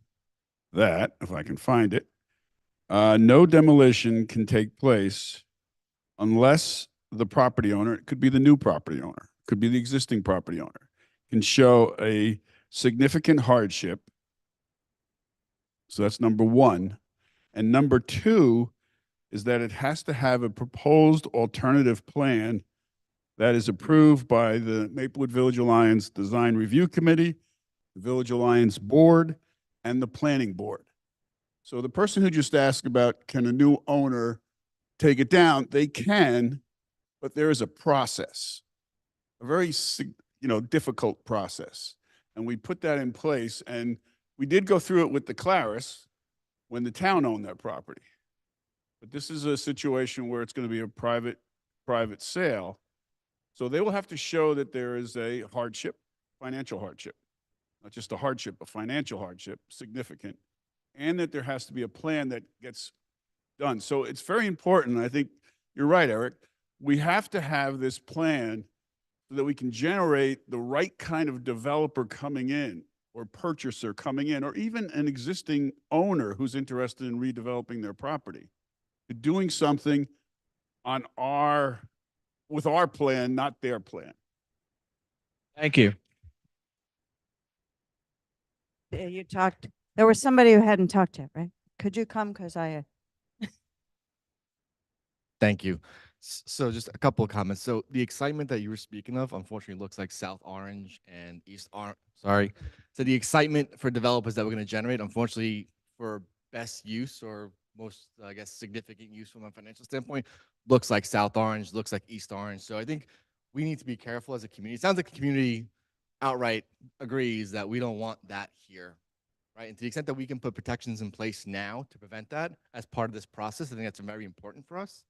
that, if I can find it, no demolition can take place unless the property owner, it could be the new property owner, could be the existing property owner, can show a significant hardship. So that's number one. And number two is that it has to have a proposed alternative plan that is approved by the Maplewood Village Alliance Design Review Committee, the Village Alliance Board, and the Planning Board. So the person who just asked about, can a new owner take it down? They can, but there is a process, a very, difficult process. And we put that in place, and we did go through it with the Claris when the town owned that property. But this is a situation where it's going to be a private sale. So they will have to show that there is a hardship, financial hardship, not just a hardship, a financial hardship, significant, and that there has to be a plan that gets done. So it's very important. I think you're right, Eric. We have to have this plan so that we can generate the right kind of developer coming in or purchaser coming in, or even an existing owner who's interested in redeveloping their property, doing something with our plan, not their plan. Thank you. You talked, there was somebody who hadn't talked yet, right? Could you come? Because Thank you. So just a couple of comments. So the excitement that you were speaking of, unfortunately, looks like South Orange and East Orange. Sorry. So the excitement for developers that we're going to generate, unfortunately, for best use or most, I guess, significant use from a financial standpoint, looks like South Orange, looks like East Orange. So I think we need to be careful as a community. It sounds like the community outright agrees that we don't want that here, right? And to the extent that we can put protections in place now to prevent that as part of this process, I think that's very important for us.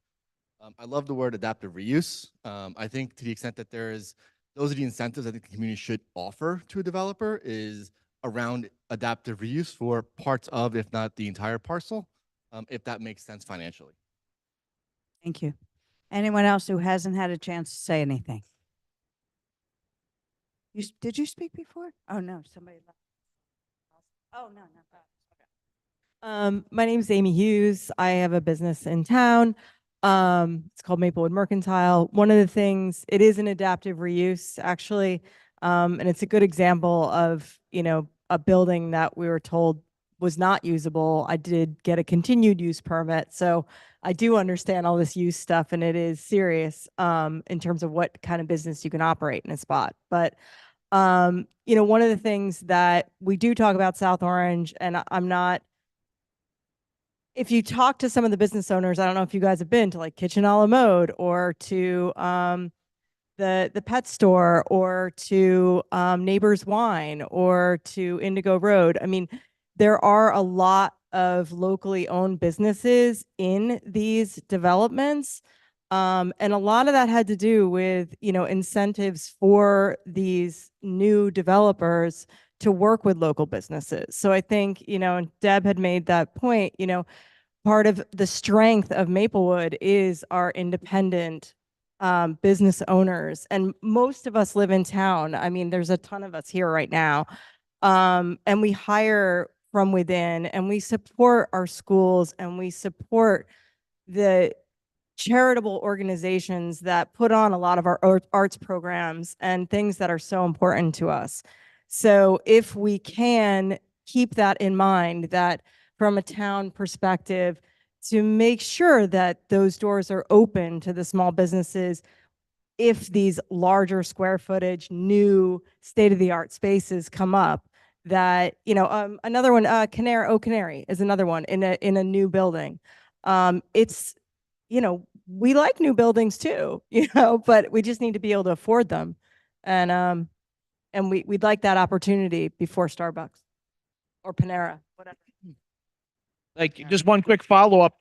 I love the word adaptive reuse. I think to the extent that those are the incentives I think the community should offer to a developer is around adaptive reuse for parts of, if not the entire parcel, if that makes sense financially. thank you. Anyone else who hasn't had a chance to say anything? Did you speak before? Oh, no, somebody left. Oh, no. My name's Amy Hughes. I have a business in town. It's called Maplewood Mercantile. One of the things, it is an adaptive reuse, actually. And it's a good example of, a building that we were told was not usable. I did get a continued use permit. So I do understand all this use stuff, and it is serious in terms of what kind of business you can operate in a spot. But one of the things that we do talk about South Orange, and if you talk to some of the business owners, I don't know if you guys have been to like Kitchen a la Mode or to the pet store or to Neighbors Wine or to Indigo Road. I mean, there are a lot of locally owned businesses in these developments. And a lot of that had to do with, incentives for these new developers to work with local businesses. So I think, and Deb had made that point, part of the strength of Maplewood is our independent business owners. And most of us live in town. I mean, there's a ton of us here right now. And we hire from within, and we support our schools, and we support the charitable organizations that put on a lot of our arts programs and things that are so important to us. So if we can keep that in mind, that from a town perspective, to make sure that those doors are open to the small businesses, if these larger square footage, new state-of-the-art spaces come up, that, another one, Canary is another one in a new building. It's, we like new buildings too, but we just need to be able to afford them. And we'd like that opportunity before Starbucks or Panera, whatever. Like, just one quick follow-up.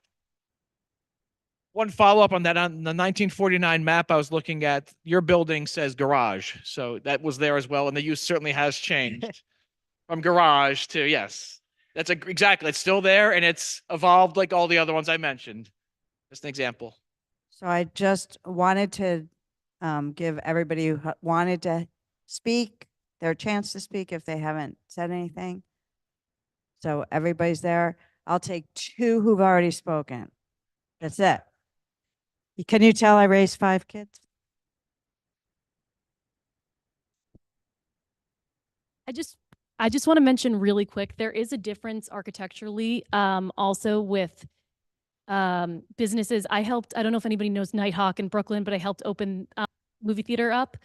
One follow-up on that, on the 1949 map I was looking at, your building says garage. So that was there as well. And the use certainly has changed from garage to, yes, exactly. It's still there and it's evolved like all the other ones I mentioned. Just an example. So I just wanted to give everybody who wanted to speak their chance to speak if they haven't said anything. So everybody's there. I'll take 2 who've already spoken. That's it. Can you tell I raised 5 kids? I just want to mention really quick, there is a difference architecturally, also with businesses. I don't know if anybody knows Nighthawk in Brooklyn, but I helped open movie theater up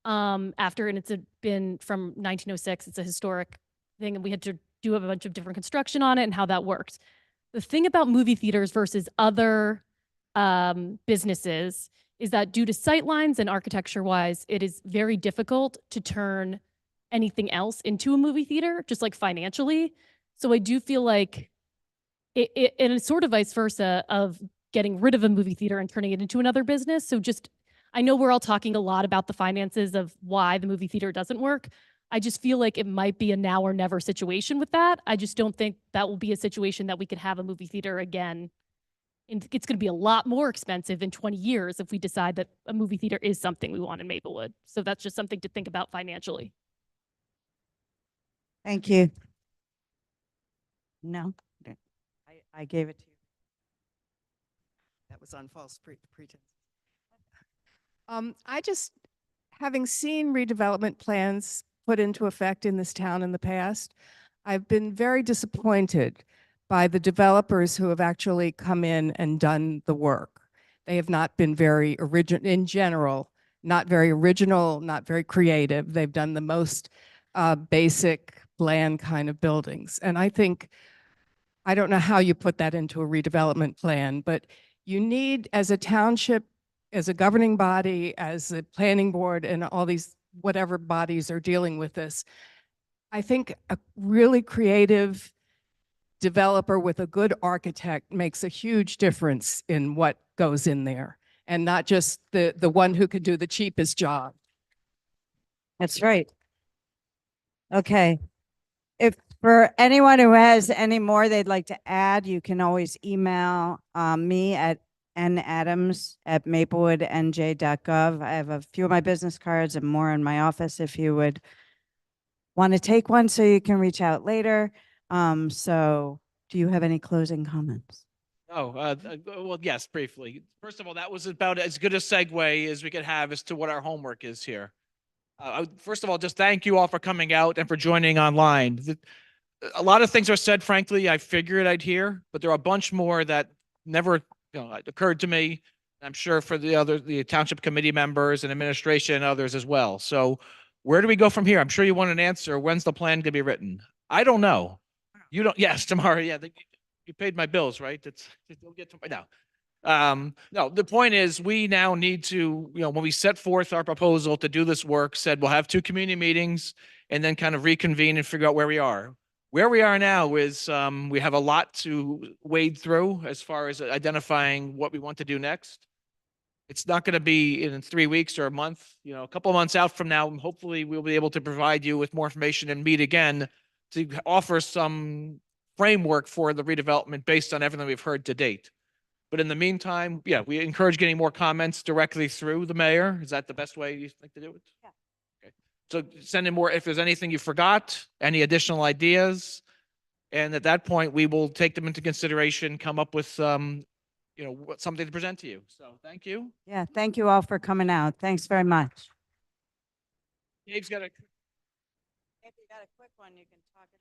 after, and it's been from 1906. It's a historic thing, and we had to do a bunch of different construction on it and how that worked. The thing about movie theaters versus other businesses is that due to sight lines and architecture wise, it is very difficult to turn anything else into a movie theater, just like financially. So I do feel like and it's sort of vice versa of getting rid of a movie theater and turning it into another business. So I know we're all talking a lot about the finances of why the movie theater doesn't work. I just feel like it might be a now or never situation with that. I just don't think that will be a situation that we could have a movie theater again. And it's going to be a lot more expensive in 20 years if we decide that a movie theater is something we want in Maplewood. So that's just something to think about financially. Thank you. No, I gave it to you. That was on false pretense. Having seen redevelopment plans put into effect in this town in the past, I've been very disappointed by the developers who have actually come in and done the work. They have not been very original in general, not very original, not very creative. They've done the most basic, bland kind of buildings. And I don't know how you put that into a redevelopment plan, but you need, as a township, as a governing body, as a planning board, and all these whatever bodies are dealing with this, I think a really creative developer with a good architect makes a huge difference in what goes in there, and not just the one who could do the cheapest job. That's right. Okay. If for anyone who has any more they'd like to add, you can always email me at nadams@maplewoodnj.gov. I have a few of my business cards and more in my office if you would want to take one, so you can reach out later. So do you have any closing comments? Well, yes, briefly. First of all, that was about as good a segue as we could have as to what our homework is here. First of all, just thank you all for coming out and for joining online. A lot of things are said, frankly, I figured I'd hear, but there are a bunch more that never occurred to me. I'm sure for the township committee members and administration and others as well. So where do we go from here? I'm sure you want an answer. When's the plan going to be written? I don't know. You don't? Yes, tomorrow. Yeah, you paid my bills, right? We'll get to now. No, the point is we now need to, when we set forth our proposal to do this work, said we'll have 2 community meetings and then kind of reconvene and figure out where we are. Where we are now is we have a lot to wade through as far as identifying what we want to do next. It's not going to be in 3 weeks or a month, a couple of months out from now. Hopefully we'll be able to provide you with more information and meet again to offer some framework for the redevelopment based on everything we've heard to date. But in the meantime, yeah, we encourage getting more comments directly through the mayor. Is that the best way you think to do it? Yeah. Okay. So send in more, if there's anything you forgot, any additional ideas. And at that point, we will take them into consideration, come up with something to present to you. So thank you. Yeah, thank you all for coming out. Thanks very much. Dave's got a. If you got a quick one, you can talk it.